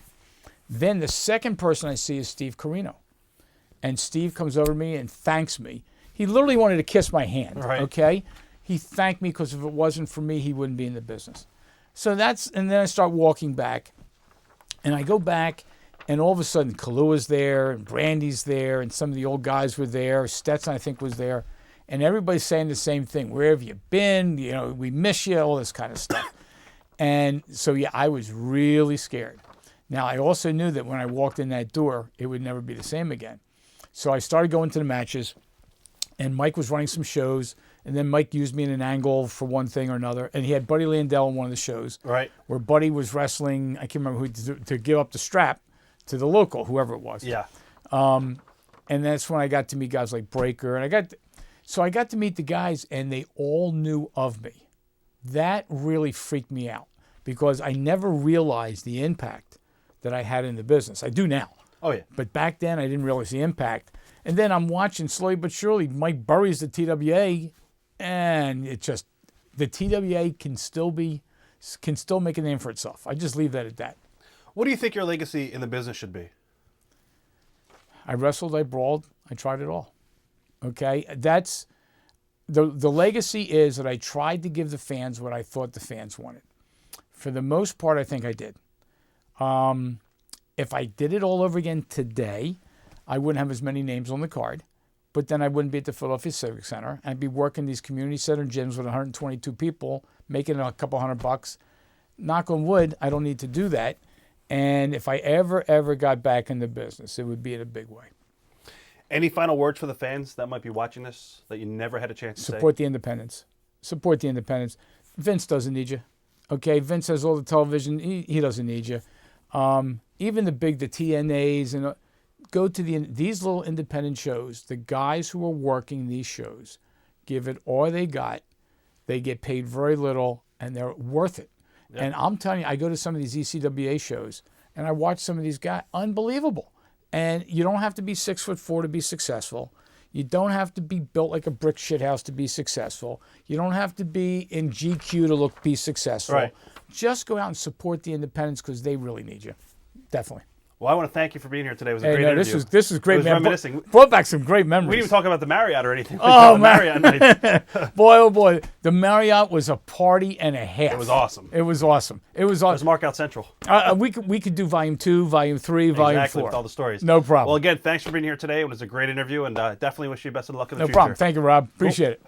Then the second person I see is Steve Corino. And Steve comes over to me and thanks me. He literally wanted to kiss my hand, right. Okay? He thanked me because if it wasn't for me, he wouldn't be in the business. So and then I start walking back. And I go back, and all of a sudden, Kaluuya's there, and Brandy's there, and some of the old guys were there. Stetson, I think, was there. And everybody's saying the same thing. Where have you been? You know, we miss you, all this kind of stuff. And so, yeah, I was really scared. Now, I also knew that when I walked in that door, it would never be the same again. So I started going to the matches, and Mike was running some shows, and then Mike used me in an angle for one thing or another, and he had Buddy Landell in one of the shows, right, where Buddy was wrestling, I can't remember who, to give up the strap to the local, whoever it was. Yeah. And that's when I got to meet guys like Breaker, and I got to meet the guys, and they all knew of me. That really freaked me out, because I never realized the impact that I had in the business. I do now. Oh, yeah. But back then, I didn't realize the impact. And then I'm watching slowly but surely Mike buries the TWA, and it just, the TWA can still make a name for itself. I just leave that at that. What do you think your legacy in the business should be? I wrestled, I brawled, I tried it all. Okay? That's, the legacy is that I tried to give the fans what I thought the fans wanted. For the most part, I think I did. If I did it all over again today, I wouldn't have as many names on the card, but then I wouldn't be at the Philadelphia Civic Center. I'd be working these community center gyms with 122 people, making a couple $100. Knock on wood, I don't need to do that. And if I ever got back in the business, it would be in a big way. Any final words for the fans that might be watching this that you never had a chance to Support the independents. Support the independents. Vince doesn't need you. Okay, Vince has all the television. He doesn't need you. Even the TNAs and go to these little independent shows. The guys who are working these shows give it all they got. They get paid very little, and they're worth it. Yep. And I'm telling you, I go to some of these ECWA shows, and I watch some of these guys. Unbelievable. And you don't have to be 6'4" to be successful. You don't have to be built like a brick shithouse to be successful. You don't have to be in GQ to be successful. Right. Just go out and support the independents because they really need you. Definitely. Well, I want to thank you for being here today. It was a great interview. This was great, it was man. Reminiscing. Brought back some great memories. We didn't even talk about the Marriott or anything. Oh, Marriott night. Boy, oh boy, the Marriott was a party and a half. It was awesome. It was awesome. It was awesome. It was Markout Central. We could do volume 2, volume 3, volume 4. Exactly, with all the stories. No problem. Well, again, thanks for being here today. It was a great interview, and definitely wish you best of luck in the future. No problem. Thank you, Rob. Appreciate it.